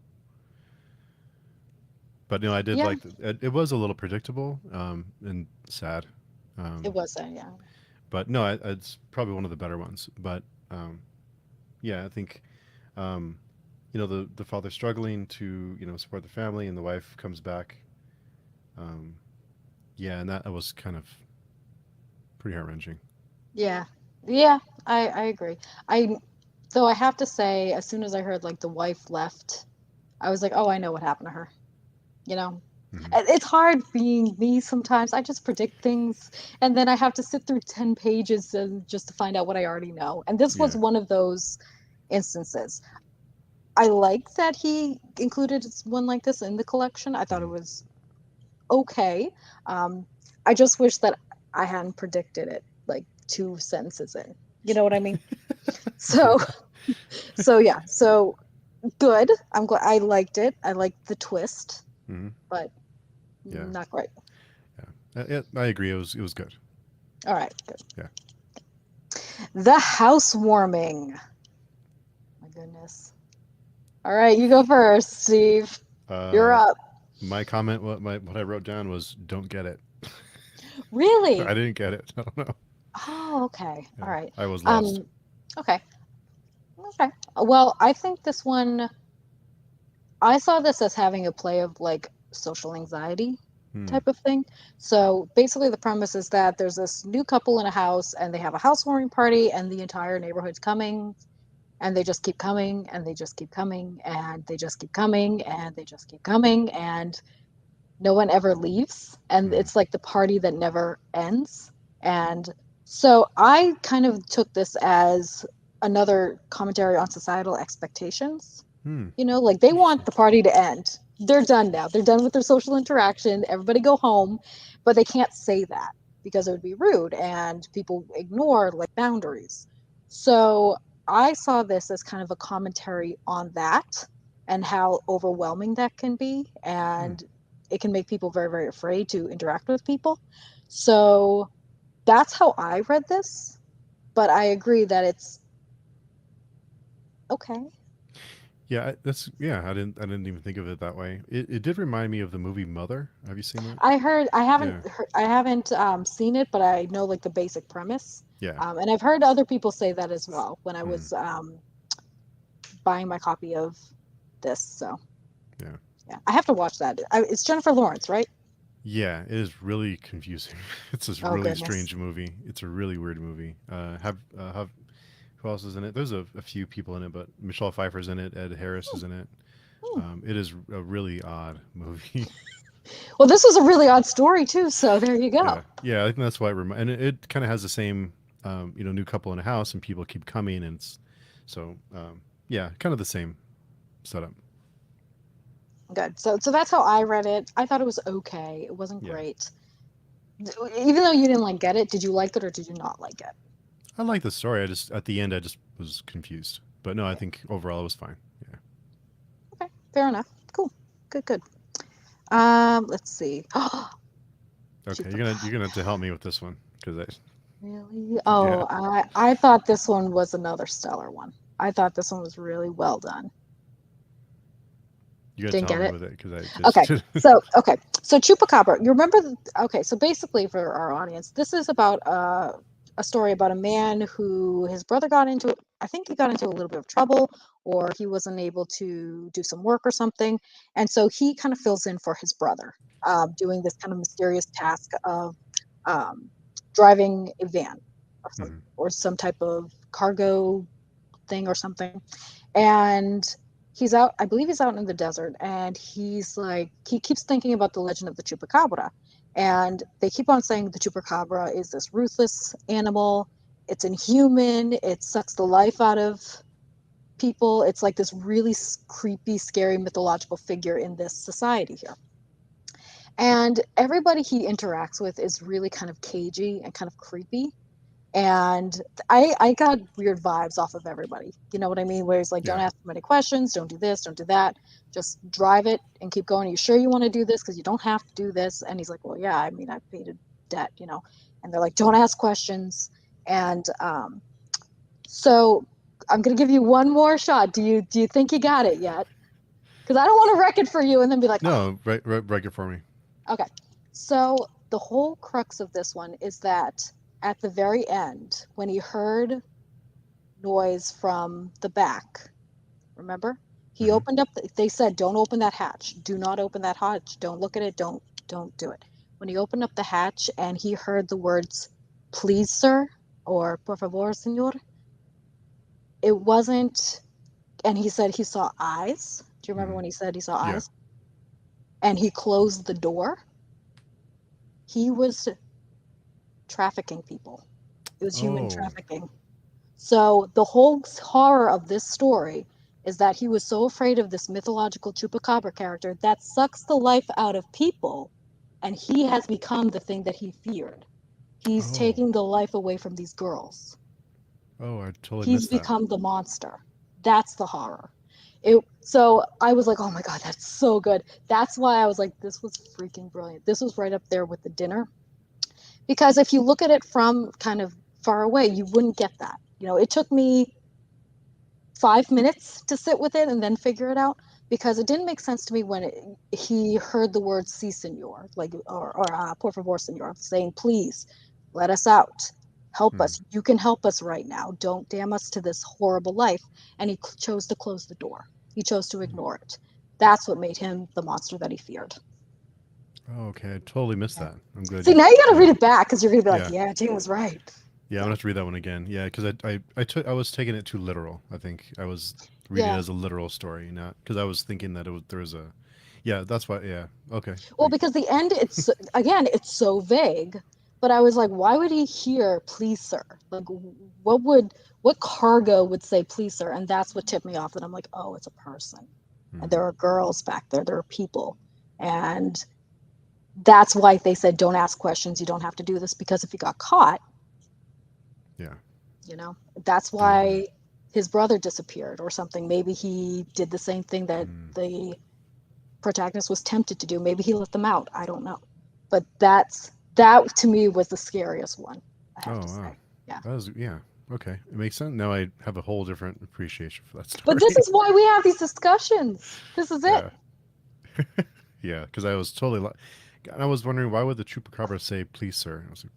But I did Yeah, like it was a little predictable and sad. it Um, was a yeah. but no, it's probably one of the better ones. But um, yeah, I think um, the father struggling to support the family, and the wife comes back. Um, yeah, and that was kind of pretty heart wrenching. Yeah. Yeah, I agree. I though I have to say, as soon as I heard like the wife left, I was like, oh, I know what happened to her. You know, Hmm. It's hard being me sometimes. I just predict things, and then I have to sit through 10 pages and just to find out what I already know. And this was Yeah. one of those instances. I like that he included one like this in the collection. I thought it Hmm. was okay. Um, I just wish that I hadn't predicted it like two sentences in. You know what I mean? Yeah. So, so yeah, so good. I'm glad I liked it. I liked the twist, Hmm. but Yeah. not great. Yeah. I agree. It was good. All right, good. Yeah. The housewarming. My goodness. All right, you go first, Steve. You're Uh, up. my comment, what I wrote down was, "Don't get it." I Really? didn't get it. I don't know. Oh, okay. All Yeah, right. I was lost. Um, okay. Okay. Well, I think this one, I saw this as having a play of like social anxiety Hmm. type of thing. So basically, the premise is that there's this new couple in a house and they have a housewarming party, and the entire neighborhood's coming, and they just keep coming, and they just keep coming, and they just keep coming, and they just keep coming, and no one ever leaves. And Hmm. it's like the party that never ends. And so I kind of took this as another commentary on societal expectations. Hmm. Like they want Interesting. the party to end. They're done now. They're done with their social interaction. Everybody go home, but they can't say that because it would be rude and people ignore like boundaries. So I saw this as kind of a commentary on that and how overwhelming that can be. Hmm. And it can make people very, very afraid to interact with people. So that's how I read this. But I agree that it's okay. Yeah, that's yeah. I didn't even think of it that way. It did remind me of the movie Mother. Have you seen that? Yeah. I haven't seen it, but I know like the basic premise. Yeah. And I've heard other people say that as well when I Hmm. was buying my copy of this. So Yeah. yeah, I have to watch that. It's Jennifer Lawrence, right? Yeah. It is really confusing. It's a Oh really goodness. strange movie. It's a really weird movie. Have who else is in it? There's a few people in it, but Michelle Pfeiffer's in it. Ed Harris Hmm, is in it. hmm. It is a really odd movie. Well, this was a really odd story too. So there you go. Yeah, yeah. I think that's why and it kind of has the same, new couple in a house, and people keep coming, and yeah, kind of the same setup. Good. So that's how I read it. I thought it was okay. It wasn't Yeah, great. Even though you didn't like get it, did you like it or did you not like it? I like the story. I just at the end I just was confused, but no, I Yeah. think overall it was fine. Yeah. Okay. Fair enough. Cool. Good. Good. Let's see. Okay, you're gonna have Chupacabra. to help me with this one because Really? yeah, Oh, I thought this one was another stellar one. I thought this one was really well done. you're gonna have to Didn't help get me it? with it because I Okay. just So Chupacabra. You remember? Okay. So basically, for our audience, this is about a story about a man who his brother got into. I think he got into a little bit of trouble, or he wasn't able to do some work or something, and so he kind of fills in for his brother, doing this kind of mysterious task of um, driving a van Mhm. or some type of cargo thing or something. And he's out, I believe he's out in the desert, and he's like, he keeps thinking about the legend of the chupacabra. And they keep on saying the chupacabra is this ruthless animal. It's inhuman. It sucks the life out of people. It's like this really creepy, scary mythological figure in this society here. And everybody he interacts with is really kind of cagey and kind of creepy. And I got weird vibes off of everybody. You know what I mean? Where he's like, don't Yeah. ask too many questions, don't do this, don't do that. Just drive it and keep going. Are you sure you want to do this? Because you don't have to do this. And he's like, well, yeah, I mean, I paid a debt. And they're like, don't ask questions. And so I'm gonna give you one more shot. Do you think you got it yet? Because I don't want to wreck it for you and then be like, oh. No, break it for me. Okay. So the whole crux of this one is that at the very end, when he heard noise from the back, remember? He opened up, they said, don't open that hatch. Do not open that hatch. Don't look at it. Don't do it. When he opened up the hatch and he heard the words, please, sir, or por favor, señor, it wasn't, and he said he saw eyes. Do you remember when he said he saw eyes? And he closed the door. He was trafficking people. It was human trafficking. So the whole horror of this story is that he was so afraid of this mythological chupacabra character that sucks the life out of people, and he has become the thing that he feared. He's taking the life away from these girls. Oh, I totally He's missed that. become the monster. That's the horror. So I was like, oh my God, that's so good. That's why I was like, this was freaking brilliant. This was right up there with the dinner. Because if you look at it from kind of far away, you wouldn't get that. You know, it took me 5 minutes to sit with it and then figure it out, because it didn't make sense to me when he heard the word "si, senor," like or "por favor, senor," saying, "Please, let us out, help us. You can help us right now. Don't damn us to this horrible life." And he chose to close the door. He chose to ignore it. That's what made him the monster that he feared. Oh, okay, I totally missed that. I'm glad See, you. now you got to Yeah. read it back because you're gonna be like, Yeah. "Yeah, Jane was right." Yeah, I'm gonna have to read that one again. Yeah, because I was taking it too literal. I think I was reading it Yeah. as a literal story, not because I was thinking that there was a. Yeah, that's why. Yeah. Okay. Well, because the end, it's again, it's so vague. But I was like, why would he hear "please, sir"? Like, what cargo would say "please, sir"? And that's what tipped me off. That I'm like, oh, it's a person, and there are girls back there. There are people, and that's why they said, don't ask questions. You don't have to do this, because if he got caught, Yeah. that's why his brother disappeared or something. Maybe he did the same thing that the protagonist was tempted to do. Maybe he let them out. I don't know. But that to me was the scariest one, I have to Wow. say. Yeah. That was Okay, it makes sense. Now I have a whole different appreciation for that But story. this is why we have these discussions. This is it. Yeah. Yeah, because I was totally. And I was wondering why would the chupacabra say "please, sir"? I was like,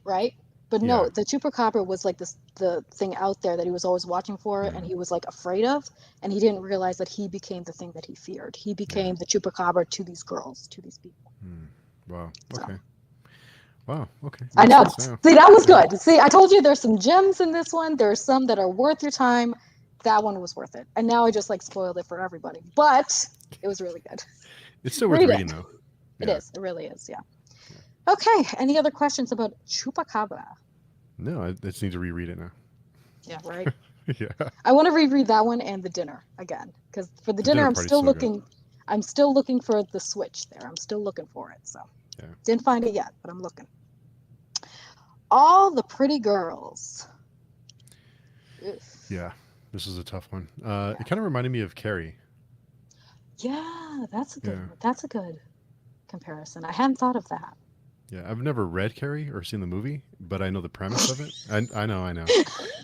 Right? But yeah. no, the chupacabra was like the thing out there that he was always watching for, and he was like afraid of, and he didn't realize that he became the thing that he feared. He became the chupacabra to these girls, to these people. Wow. So. Okay. Wow. Okay. I Makes know. sense now. See, that was Yeah. good. See, I told you there's some gems in this one. There's some that are worth your time. That one was worth it. And now I just like spoiled it for everybody. But it was really good. It's still worth Read reading it. though. It Yeah. is. It really is. Yeah. Okay. Any other questions about Chupacabra? No, I just need to reread it now. Yeah, right. Yeah. I want to reread that one and the dinner again. Because for the dinner, dinner I'm party's still so good. looking. I'm still looking for the switch there. I'm still looking for it. So Yeah. didn't find it yet, but I'm looking. All the pretty girls. Oof. Yeah. This is a tough one. It kind of reminded me of Carrie. Yeah, that's a good Yeah. one. That's a good comparison. I hadn't thought of that. Yeah. I've never read Carrie or seen the movie, but I know the premise of it. I know. I know.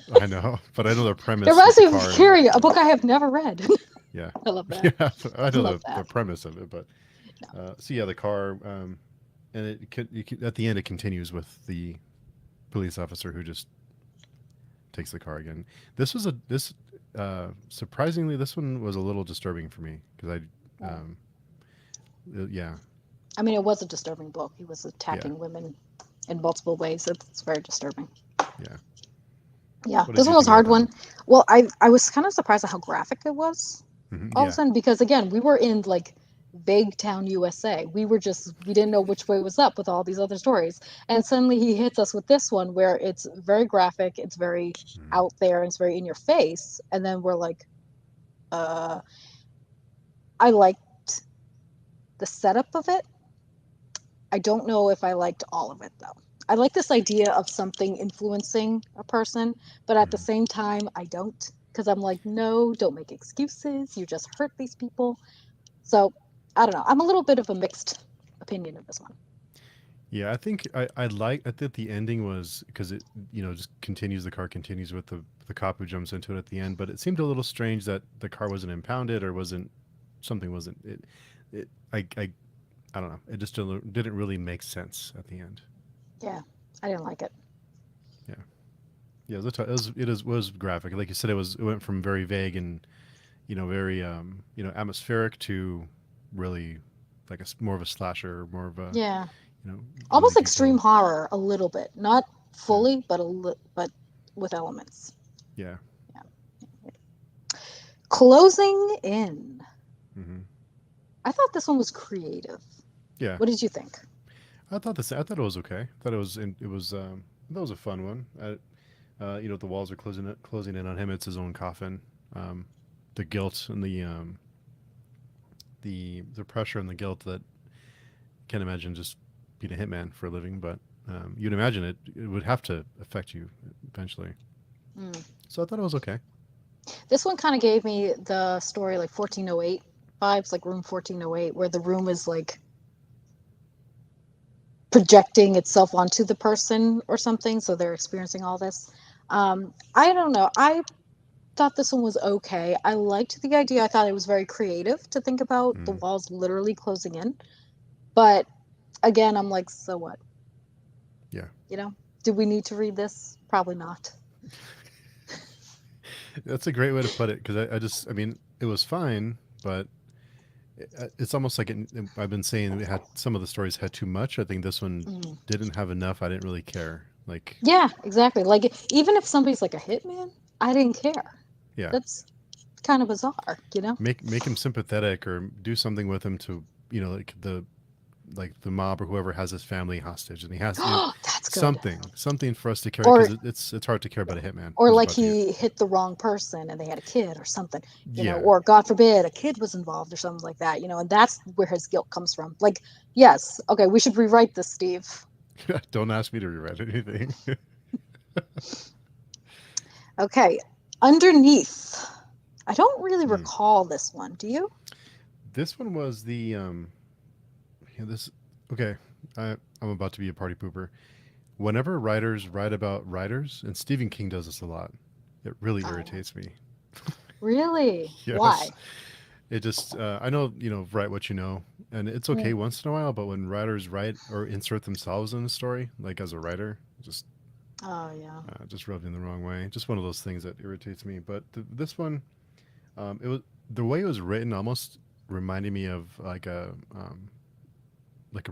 But I know the It premise with reminds the me of car and Carrie, a book I have never read. yeah. I love that. Yeah. I I know love the that. premise of it, but so yeah, the car. And at the end it continues with the police officer who just takes the car again. This surprisingly this one was a little disturbing for me because yeah. I mean, it was a disturbing book. He was Yeah. attacking women in multiple ways. It's very disturbing. Yeah. Yeah, What this did you one was think a about hard that one. one? Well, I was kind of surprised at how graphic it was all of a Yeah. sudden, because again, we were in like vague town USA. We didn't know which way was up with all these other stories. And suddenly he hits us with this one where it's very graphic, it's very out there, and it's very in your face. And then we're like, I liked the setup of it. I don't know if I liked all of it though. I like this idea of something influencing a person, but at the same time, I don't, because I'm like, no, don't make excuses. You just hurt these people. So I don't know. I'm a little bit of a mixed opinion of this one. Yeah, I think the ending was because it just continues, the car continues with the cop who jumps into it at the end, but it seemed a little strange that the car wasn't impounded or wasn't something wasn't it. It I don't know. It just didn't really make sense at the end. Yeah, I didn't like it. Yeah, yeah. It was graphic. Like you said, it went from very vague and very atmospheric to really like more of a slasher, more of a Yeah, really almost extreme detailed. horror a little bit, not Yeah, fully, but but with elements. yeah. Yeah. Closing in. Hmm. I thought this one was creative. Yeah, What did you think? I thought it was okay. I thought it was that was a fun one. The walls are closing in on him. It's his own coffin. Um, the guilt and the pressure and the guilt that can't imagine just being a hitman for a living, but you'd imagine it would have to affect you eventually. Mm. So I thought it was okay. This one kind of gave me the story like 1408 vibes, like room 1408, where the room is like projecting itself onto the person or something. So they're experiencing all this. I don't know. I thought this one was okay. I liked the idea. I thought it was very creative to think about the Mm. walls literally closing in. But again, I'm like, so what? Yeah, You know, do we need to read this? Probably not. that's a great way to put it because I mean, it was fine, but it's almost like I've been saying it had some of the stories had too much. I think this one Mm. didn't have enough. I didn't really care. Like, Yeah, exactly. Like even if somebody's like a hitman, I didn't care. yeah, That's kind of bizarre, you know? make him sympathetic or do something with him to like the mob or whoever has his family hostage, and he has That's good. something for us to carry Or because it's hard to care about a hitman or who's like about to get. he hit the wrong person and they had a kid or something, Yeah, or God forbid a kid was involved or something like that, and that's where his guilt comes from. Like, yes, okay, we should rewrite this, Steve. don't ask me to rewrite anything. Okay, underneath. I don't really Hmm. recall this one. Do you? This one was the yeah, this okay. I'm about to be a party pooper. Whenever writers write about writers, and Stephen King does this a lot, it really Oh, irritates me. really? Yes, Why? it just I know write what you know, and it's okay Mm. once in a while. But when writers write or insert themselves in a story, like as a writer, Oh, yeah. just rubbed in the wrong way. Just one of those things that irritates me. But this one, it was the way it was written almost reminded me of like a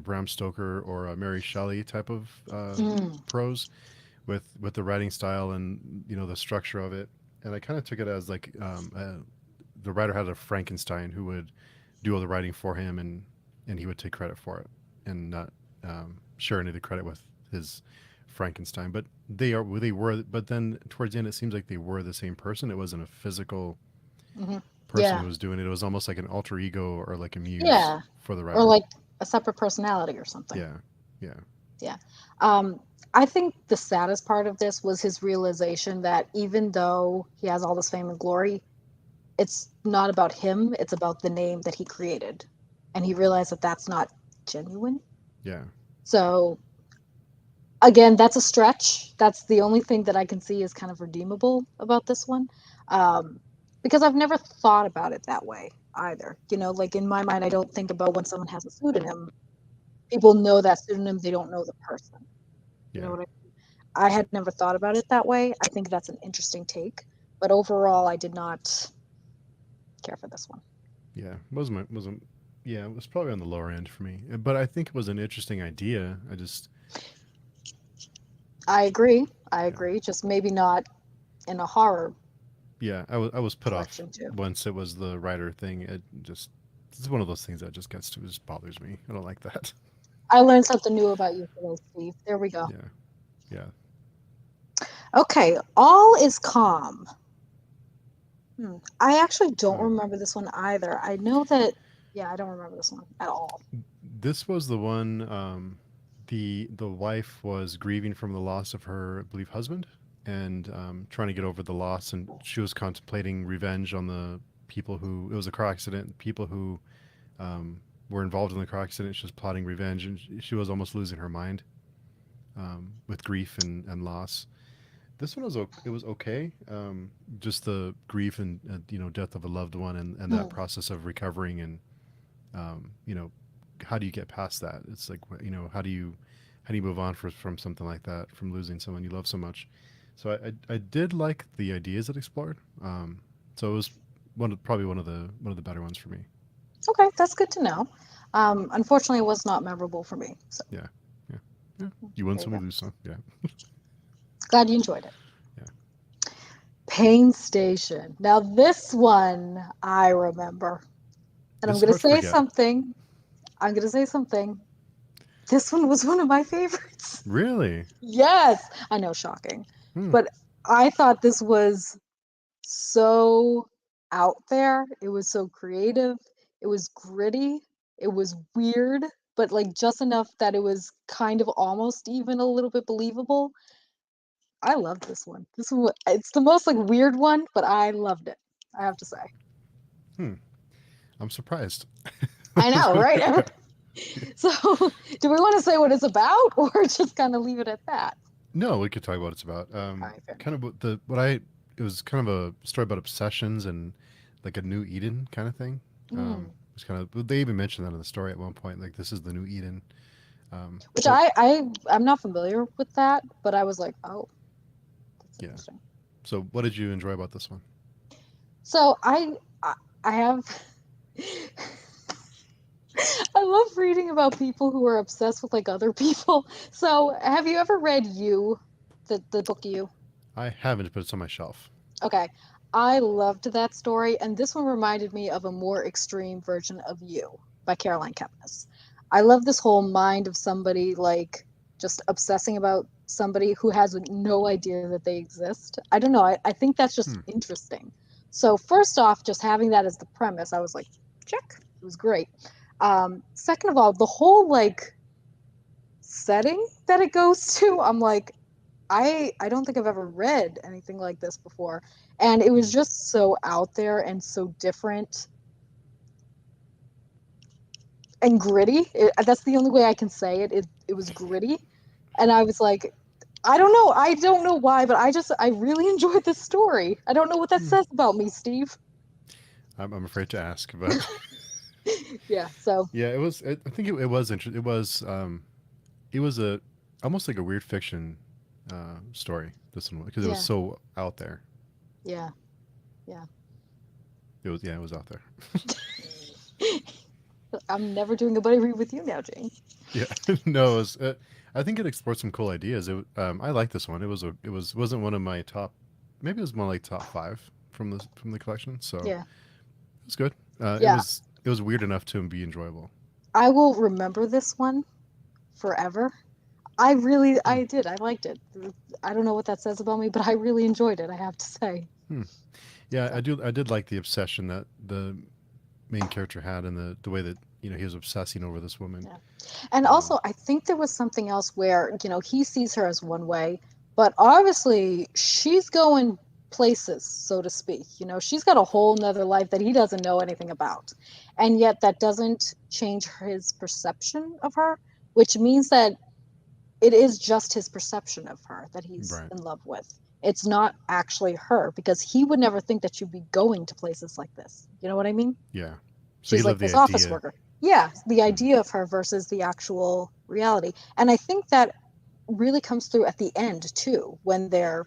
Bram Stoker or a Mary Shelley type of Mm. prose with the writing style and the structure of it. And I kind of took it as like the writer had a Frankenstein who would do all the writing for him, and he would take credit for it and not share any of the credit with his Frankenstein. But they were, but then towards the end, it seems like they were the same person. It wasn't a physical Hmm. person Yeah. who was doing it. It was almost like an alter ego or like a muse Yeah. for the Or writer. like a separate personality or something. Yeah, yeah, Yeah. Um, I think the saddest part of this was his realization that even though he has all this fame and glory, it's not about him, it's about the name that he created. And he realized that that's not genuine. yeah, So, again, that's a stretch. That's the only thing that I can see is kind of redeemable about this one. Um, because I've never thought about it that way either. Like in my mind, I don't think about when someone has a pseudonym, people know that pseudonym, they don't know the person. You know yeah, what I had never thought about it that way. I think that's an interesting take, but overall, I did not care for this one. yeah. Wasn't yeah. It was probably on the lower end for me, but I think it was an interesting idea. I just I agree. I yeah, agree. Just maybe not in a horror yeah. I was put off collection too. once it was the writer thing. It just it's one of those things that just bothers me. I don't like that. I learned something new about you today, Steve. There we go. Yeah, yeah. Okay, all is calm. I actually don't Oh, remember this one either. I know that, yeah, I don't remember this one at all. this was the one. The wife was grieving from the loss of her, I believe, husband, and trying to get over the loss, and she was contemplating revenge on the people who it was a car accident. People who were involved in the car accident. She was plotting revenge, and she was almost losing her mind with grief and loss. This one was it was okay. Just the grief and death of a loved one, and that Mm. process of recovering, and you know, how do you get past that? It's like, how do you move on from something like that, from losing someone you love so much. So I did like the ideas it explored. So it was probably one of the better ones for me. Okay, that's good to know. Unfortunately, it was not memorable for me. So Yeah, yeah, yeah. You win there you some, you go. lose some. Yeah, Glad you enjoyed it. yeah. Pain Station. Now, this one I remember. And I'm This is going to hard to say forget. something. I'm going to say something. This one was one of my favorites. Really? Yes, I know, shocking. Hmm. But I thought this was so out there. It was so creative. It was gritty. It was weird, but like just enough that it was kind of almost even a little bit believable. I loved this one. This one, it's the most like weird one, but I loved it. I have to say. Hmm. I'm surprised. I know, right? Yeah. So, do we want to say what it's about, or just kind of leave it at that? No, we could talk about what it's about. All right, fair enough. Kind of what I it was kind of a story about obsessions and like a new Eden kind of thing. Mm. It's kind of they even mentioned that in the story at one point. Like this is the new Eden. Which But I'm not familiar with that, but I was like, oh, that's yeah. interesting. So what did you enjoy about this one? So I, I have I love reading about people who are obsessed with like other people. So have you ever read You, the book You? I haven't, but it's on my shelf. Okay. I loved that story, and this one reminded me of a more extreme version of You by Caroline Kepnes. I love this whole mind of somebody like just obsessing about somebody who has no idea that they exist. I don't know. I think that's just Hmm. interesting. So, first off, just having that as the premise, I was like, check. It was great. Second of all, the whole like setting that it goes to, I'm like, I don't think I've ever read anything like this before. And it was Hmm. just so out there and so different and gritty. That's the only way I can say it. It was gritty. And I was like, I don't know. I don't know why, but I really enjoyed this story. I don't know what that Hmm. says about me, Steve. I'm afraid to ask, but Yeah, so yeah, it was. I think it was interesting. It was a almost like a weird fiction story. This one because it was yeah, so out there. yeah, yeah. It was out there. I'm never doing a buddy read with you now, Jane. Yeah, no, it was. I think it explored some cool ideas. I like this one. Wasn't one of my top. Maybe it was more like top five from the collection. So Yeah, it was good. yeah. It was weird enough to be enjoyable. I will remember this one forever. Hmm. I did. I liked it. I don't know what that says about me, but I really enjoyed it, I have to say. Hmm. Yeah, So, I did like the obsession that the main character had, and the way that he was obsessing over this woman. yeah. And Um, also, I think there was something else where, he sees her as one way, but obviously she's going places, so to speak. She's got a whole nother life that he doesn't know anything about. And yet that doesn't change his perception of her, which means that it is just his perception of her that he's right. in love with. It's not actually her because he would never think that you'd be going to places like this. You know what I mean? Yeah. So he She's like loved the this office idea. worker. Yeah, the Hmm. idea of her versus the actual reality. And I think that really comes through at the end too, when they're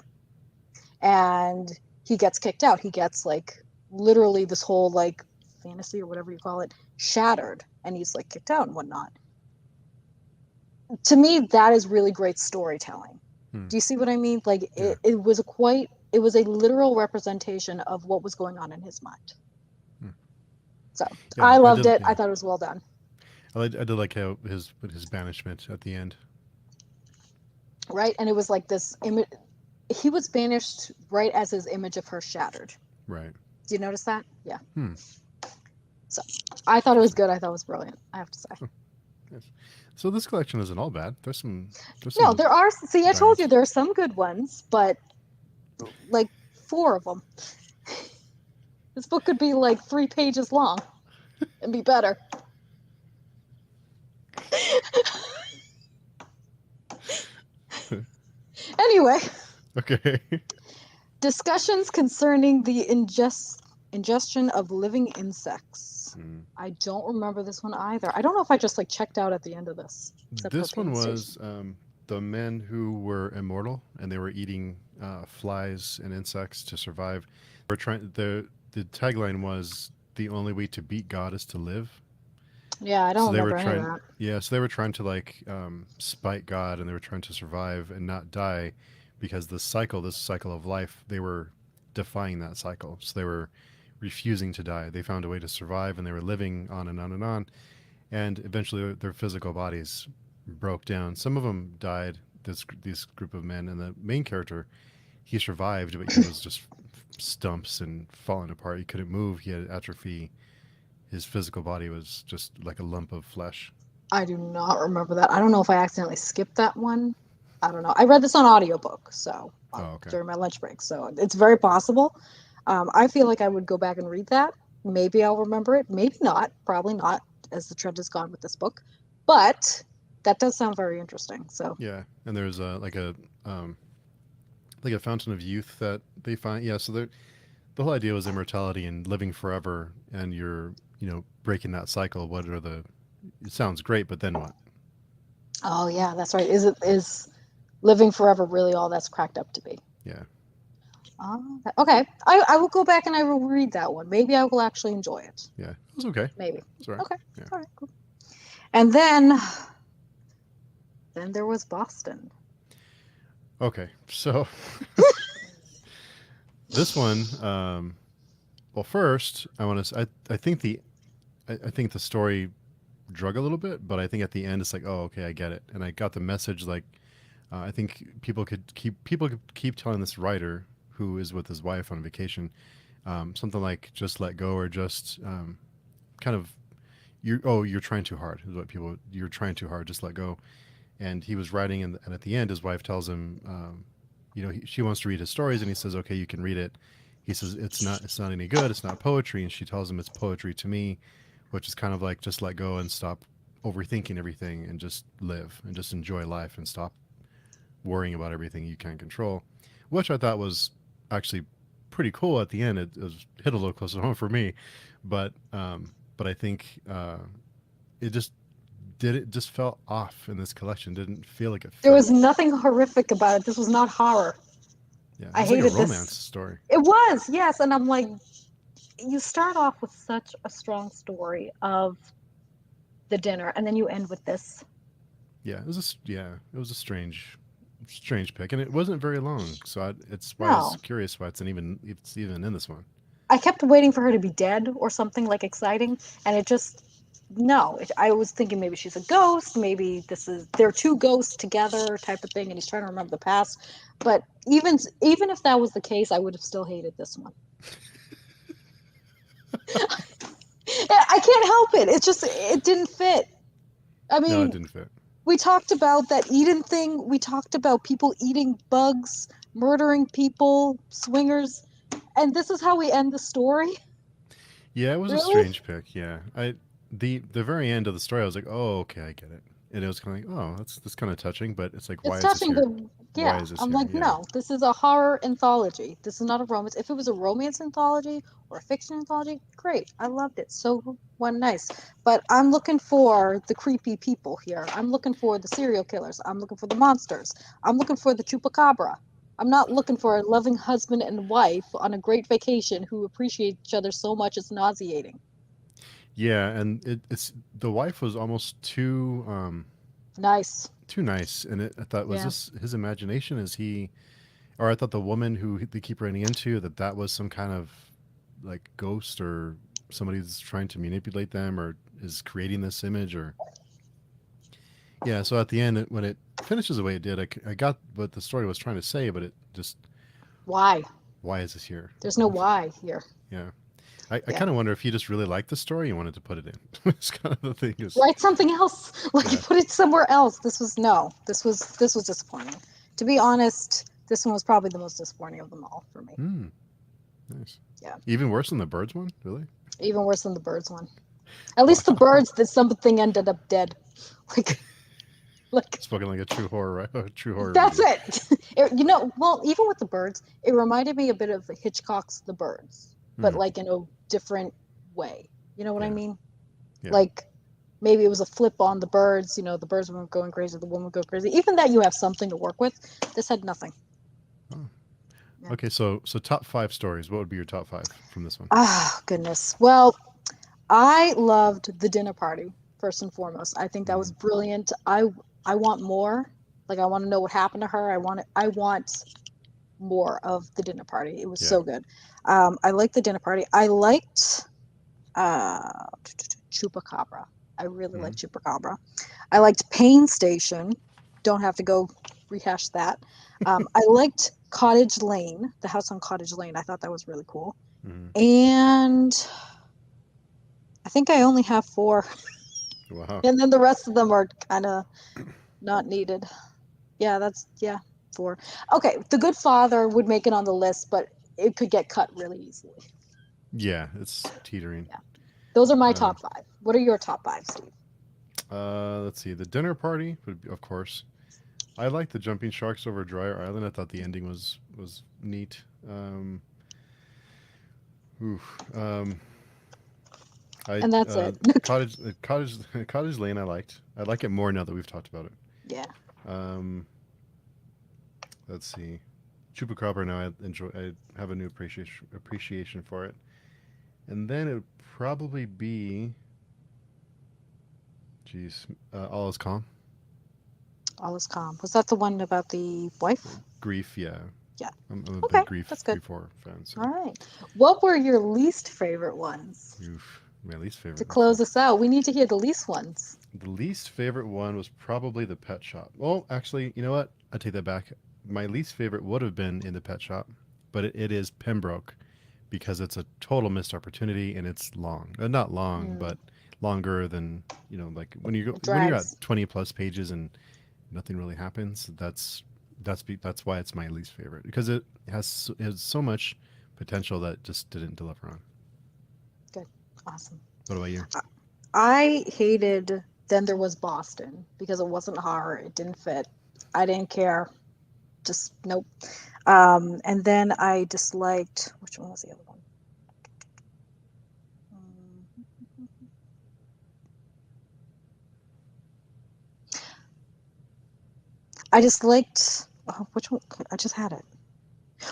and he gets kicked out. He gets like literally this whole like fantasy or whatever you call it shattered and he's like kicked out and whatnot. To me, that is really great storytelling. Hmm. Do you see what I mean? Like Yeah. it was a literal representation of what was going on in his mind. Hmm. So Yeah. I I loved did. it. I Yeah. thought it was well done. I did like how his banishment at the end. Right. And it was like this image. He was banished right as his image of her shattered. Right. Do you notice that? Yeah. Hmm. So I thought it was Interesting. good. I thought it was brilliant. I have to say. Huh. Yes. So this collection isn't all bad. There's No, some there are. See, I told you bangers. there are some good ones, but like four of them. This book could be like 3 pages long and be better. Anyway, Okay. Discussions concerning the ingestion of living insects. Hmm. I don't remember this one either. I don't know if I just like checked out at the end of this, except for This one Pain Station. was the men who were immortal and they were eating flies and insects to survive. They were trying. The tagline was the only way to beat God is to live. Yeah, I don't So they were remember any of trying. that. Yeah, so they were trying to like spite God, and they were trying to survive and not die, because this cycle of life, they were defying that cycle. So they were refusing to die. They found a way to survive, and they were living on and on and on. And eventually, their physical bodies broke down. Some of them died. This group of men, and the main character, he survived, but he was just stumps and falling apart. He couldn't move. He had atrophy. His physical body was just like a lump of flesh. I do not remember that. I don't know if I accidentally skipped that one. I don't know. I read this on audiobook, so Oh, okay. during my lunch break, so it's very possible. I feel like I would go back and read that. Maybe I'll remember it. Maybe not. Probably not, as the trend has gone with this book. But that does sound very interesting. So Yeah, and there's um, like a fountain of youth that they find. Yeah, so the whole idea was immortality and living forever, and you're breaking that cycle. What are the? It sounds great, but then what? oh yeah, that's right. Is living forever really all that's cracked up to be? Yeah, Oh, okay. I will go back and I will read that one. Maybe I will actually enjoy it. yeah, it was okay. Maybe. It's all right. Okay. Yeah. All right. Cool. And then there was Boston. Okay, so this one. Well, first I want to. I think I think the story drug a little bit, but I think at the end it's like, oh, okay, I get it, and I got the message. Like, I think people could keep telling this writer who is with his wife on vacation, something like just let go, or just kind of you're trying too hard is what people you're trying too hard, just let go. And he was writing, and at the end his wife tells him, she wants to read his stories, and he says, okay, you can read it. He says it's not any good, it's not poetry, and she tells him it's poetry to me, which is kind of like just let go and stop overthinking everything and just live and just enjoy life and stop worrying about everything you can't control, which I thought was actually pretty cool at the end. It was hit a little close to home for me, but I think it just felt off in this collection. Didn't feel like it There fit. was nothing horrific about it. This was not horror. Yeah, it I was like a hated romance this. story. It was, yes. And I'm like, you start off with such a strong story of the dinner, and then you end with this. Yeah, it was a strange pick, and it wasn't very long. So it's why I was No. curious why it's even in this one. I kept waiting for her to be dead or something like exciting, and it just no. I was thinking maybe she's a ghost, maybe they're two ghosts together type of thing, and he's trying to remember the past. But even if that was the case, I would have still hated this one. I can't help it. It didn't fit. I No, it mean, didn't fit. we talked about that Eden thing. We talked about people eating bugs, murdering people, swingers, and this is how we end the story. Yeah, it was a Really? strange pick. Yeah, the very end of the story, I was like, oh, okay, I get it. And it was kind of like, oh, that's kind of touching, but it's like, It's why is this touching, here? but Why yeah, is this I'm here? like, Yeah, no, this is a horror anthology. This is not a romance. If it was a romance anthology or a fiction anthology, great. I loved it. So one nice. But I'm looking for the creepy people here. I'm looking for the serial killers. I'm looking for the monsters. I'm looking for the chupacabra. I'm not looking for a loving husband and wife on a great vacation who appreciate each other so much it's nauseating. yeah, and it's the wife was almost Nice. too nice, and I thought, was Yeah. this his imagination? Is he, or I thought the woman who they keep running into, that was some kind of like ghost, or somebody that's trying to manipulate them, or is creating this image, or yeah. So at the end, when it finishes the way it did, I got what the story was trying to say, but it just, Why? why is this here? There's no why here. Yeah. I Yeah. kind of wonder if he just really liked the story and wanted to put it in. It's kind of the thing is, Write something else. Like yeah. put it somewhere else. This was disappointing. To be honest, this one was probably the most disappointing of them all for me. Hmm. Nice. Yeah. Even worse than the birds one, really? Even worse than the birds one. At Wow. least the birds that something ended up dead. Like Like Spoken like a true horror, a true horror that's reader. it. Well, even with the birds, it reminded me a bit of Hitchcock's The Birds, but Hmm. like in a different way. You know what I Yeah. mean? Yeah. Like maybe it was a flip on the birds. The birds weren't going crazy, the woman would go crazy. Even that you have something to work with. This had nothing. Oh. Yeah. Okay. So top five stories. What would be your top five from this one? Ah, goodness. Well, I loved the dinner party first and foremost. I think that was Mm. brilliant. I want more. Like I want to know what happened to her. I want more of the dinner party. It was Yeah. so good. I liked the dinner party. I liked uh, Chupacabra. I really Mm. liked Chupacabra. I liked Pain Station. Don't have to go rehash that. I liked Cottage Lane, the house on Cottage Lane. I thought that was really cool. Mm. And I think I only have four. Wow. And then the rest of them are kind of not needed. Yeah, four. Okay, The Good Father would make it on the list, but it could get cut really easily. Yeah, it's teetering. Yeah, those are my Um, top five. What are your top five, Steve? let's see. The dinner party would be, of course. I like the jumping sharks over Dryer Island. I thought the ending was neat. Oof. I And that's it. Cottage Lane. I liked. I like it more now that we've talked about it. Yeah. Um, let's see. Chupacabra. Now I enjoy. I have a new appreciation for it. And then it would probably be, geez, All Is Calm. All is calm. Was that the one about the wife? Grief. Yeah, Yeah. I'm a Okay, big that's good. grief horror fan. So, All right. What were your least favorite ones? oof, my least To favorite. Let's see. close us out, we need to hear the least ones. The least favorite one was probably the pet shop. Well, actually, you know what? I take that back. My least favorite would have been in the pet shop, but it is Pembroke because it's a total missed opportunity and it's long. Not long, Mm, but longer than like it when you're at drags. 20 plus pages and nothing really happens. That's why it's my least favorite because it has so much potential that just didn't deliver on. Good. Awesome. What about you? I hated Then There Was Boston because it wasn't horror. It didn't fit. I didn't care. Just nope. And then I disliked, which one was the other one? Mm, I disliked, which one? I just had it.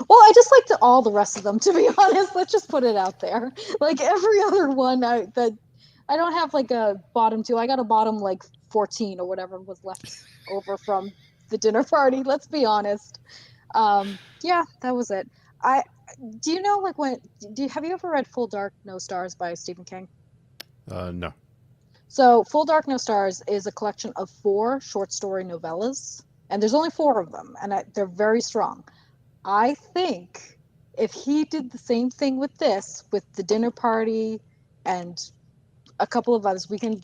Well, I just liked all the rest of them, to be honest. Let's just put it out there. Like every other one, I don't have like a bottom two. I got a bottom like 14 or whatever was left over from the dinner party. Let's be honest. Yeah, that was it. I Do you know like when do you have you ever read Full Dark No Stars by Stephen King? No. So Full Dark No Stars is a collection of four short story novellas, and there's only four of them, and they're very strong. I think if he did the same thing with this, with the dinner party and a couple of others, we can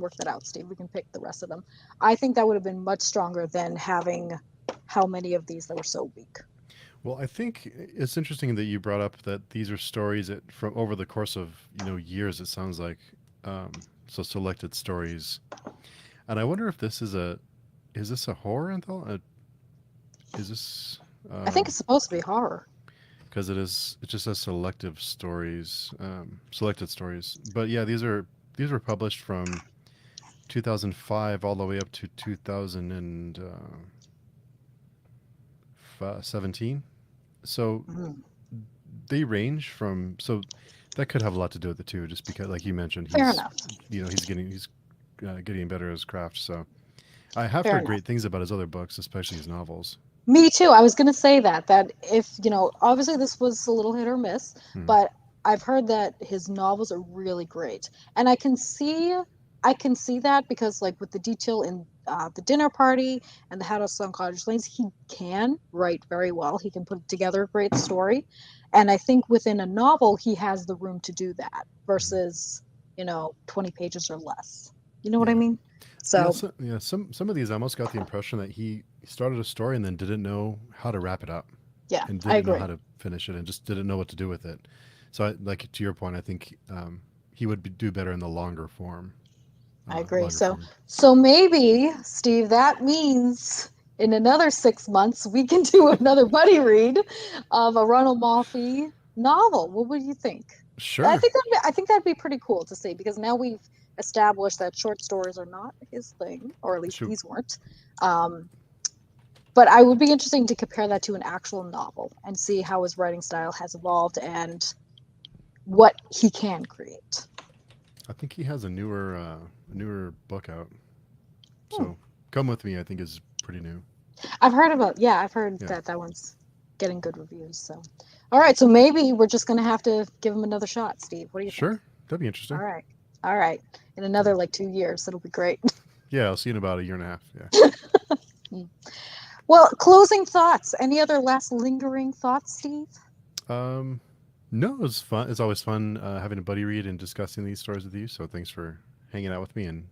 work that out, Steve. We can pick the rest of them. I think that would have been much stronger than having how many of these that were so weak. Well, I think it's interesting that you brought up that these are stories that from over the course of years. It sounds like so selected stories, and I wonder if this is this a horror anthology? Is this I think it's supposed to be horror. because it just says selected stories. But yeah, these were published from 2005 all the way up to 2017. So Mm, they range from that could have a lot to do with it too, just because like you mentioned, fair enough. he's getting better at his craft. So I have Fair heard enough. great things about his other books, especially his novels. Me too. I was going to say that if, obviously this was a little hit or miss, Hmm. but I've heard that his novels are really great. And I can see that because like with the detail in the dinner party and the House on Cottage Lanes, he can write very well. He can put together a great story. And I think within a novel, he has the room to do that Hmm. versus, 20 pages or less. You know what I Yeah. mean? Yeah, So, some of these I almost got the impression that he started a story and then didn't know how to wrap it up yeah, and I didn't know how agree. to finish it and just didn't know what to do with it. So, like to your point, I think he would do better in the longer form. I agree. longer So, form. so maybe, Steve, that means in another 6 months we can do another buddy read of a Ronald Malfi novel. What would you think? Sure. I think that'd be pretty cool to see because now we've established that short stories are not his thing, or at least Shoot. these weren't. Um, but I would be interesting to compare that to an actual novel and see how his writing style has evolved and what he can create. I think he has a newer book out. Hmm. So Come With Me, I think, is pretty new. I've heard Yeah. that that one's getting good reviews. So, all right, so maybe we're just gonna have to give him another shot, Steve. What do you think? Sure. That'd be All interesting. right, all right. In Yeah. another like 2 years, it'll be great. Yeah, I'll see you in about a year and a half. Yeah. Well, closing thoughts. Any other last lingering thoughts, Steve? Um, no, it was fun. It's always fun having a buddy read and discussing these stories with you. So thanks for hanging out with me. And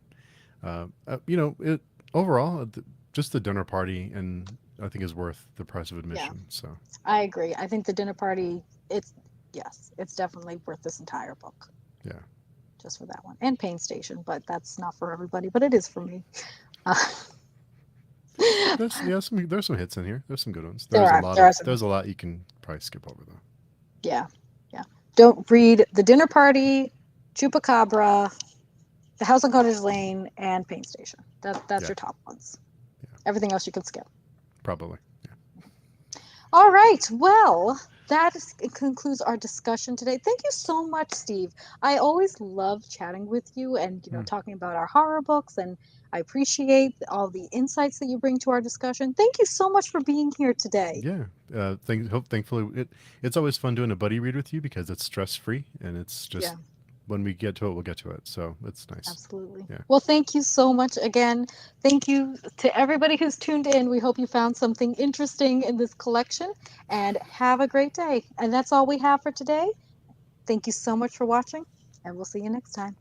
it overall, just the dinner party, and I think is worth the price of Yeah, admission. So I agree. I think the dinner party. It's yes, it's definitely worth this entire book yeah, just for that one and Pain Station. But that's not for everybody. But it is for me. Uh, there's some hits in here. There's some good ones. there are some. There's a lot you can probably skip over though. Yeah, yeah. Don't read The Dinner Party, Chupacabra, The House on Cottage Lane, and Pain Station. That's Yeah, your top ones. yeah, Everything else you can skip. probably. Yeah. All right. Well, it concludes our discussion today. Thank you so much, Steve. I always love chatting with you and Hmm. talking about our horror books, and I appreciate all the insights that you bring to our discussion. Thank you so much for being here today. Yeah. Thankfully, it's always fun doing a buddy read with you because it's stress free and it's Yeah. just when we get to it, we'll get to it. So it's nice. Absolutely. Yeah. Well, thank you so much again. Thank you to everybody who's tuned in. We hope you found something interesting in this collection and have a great day. And that's all we have for today. Thank you so much for watching, and we'll see you next time.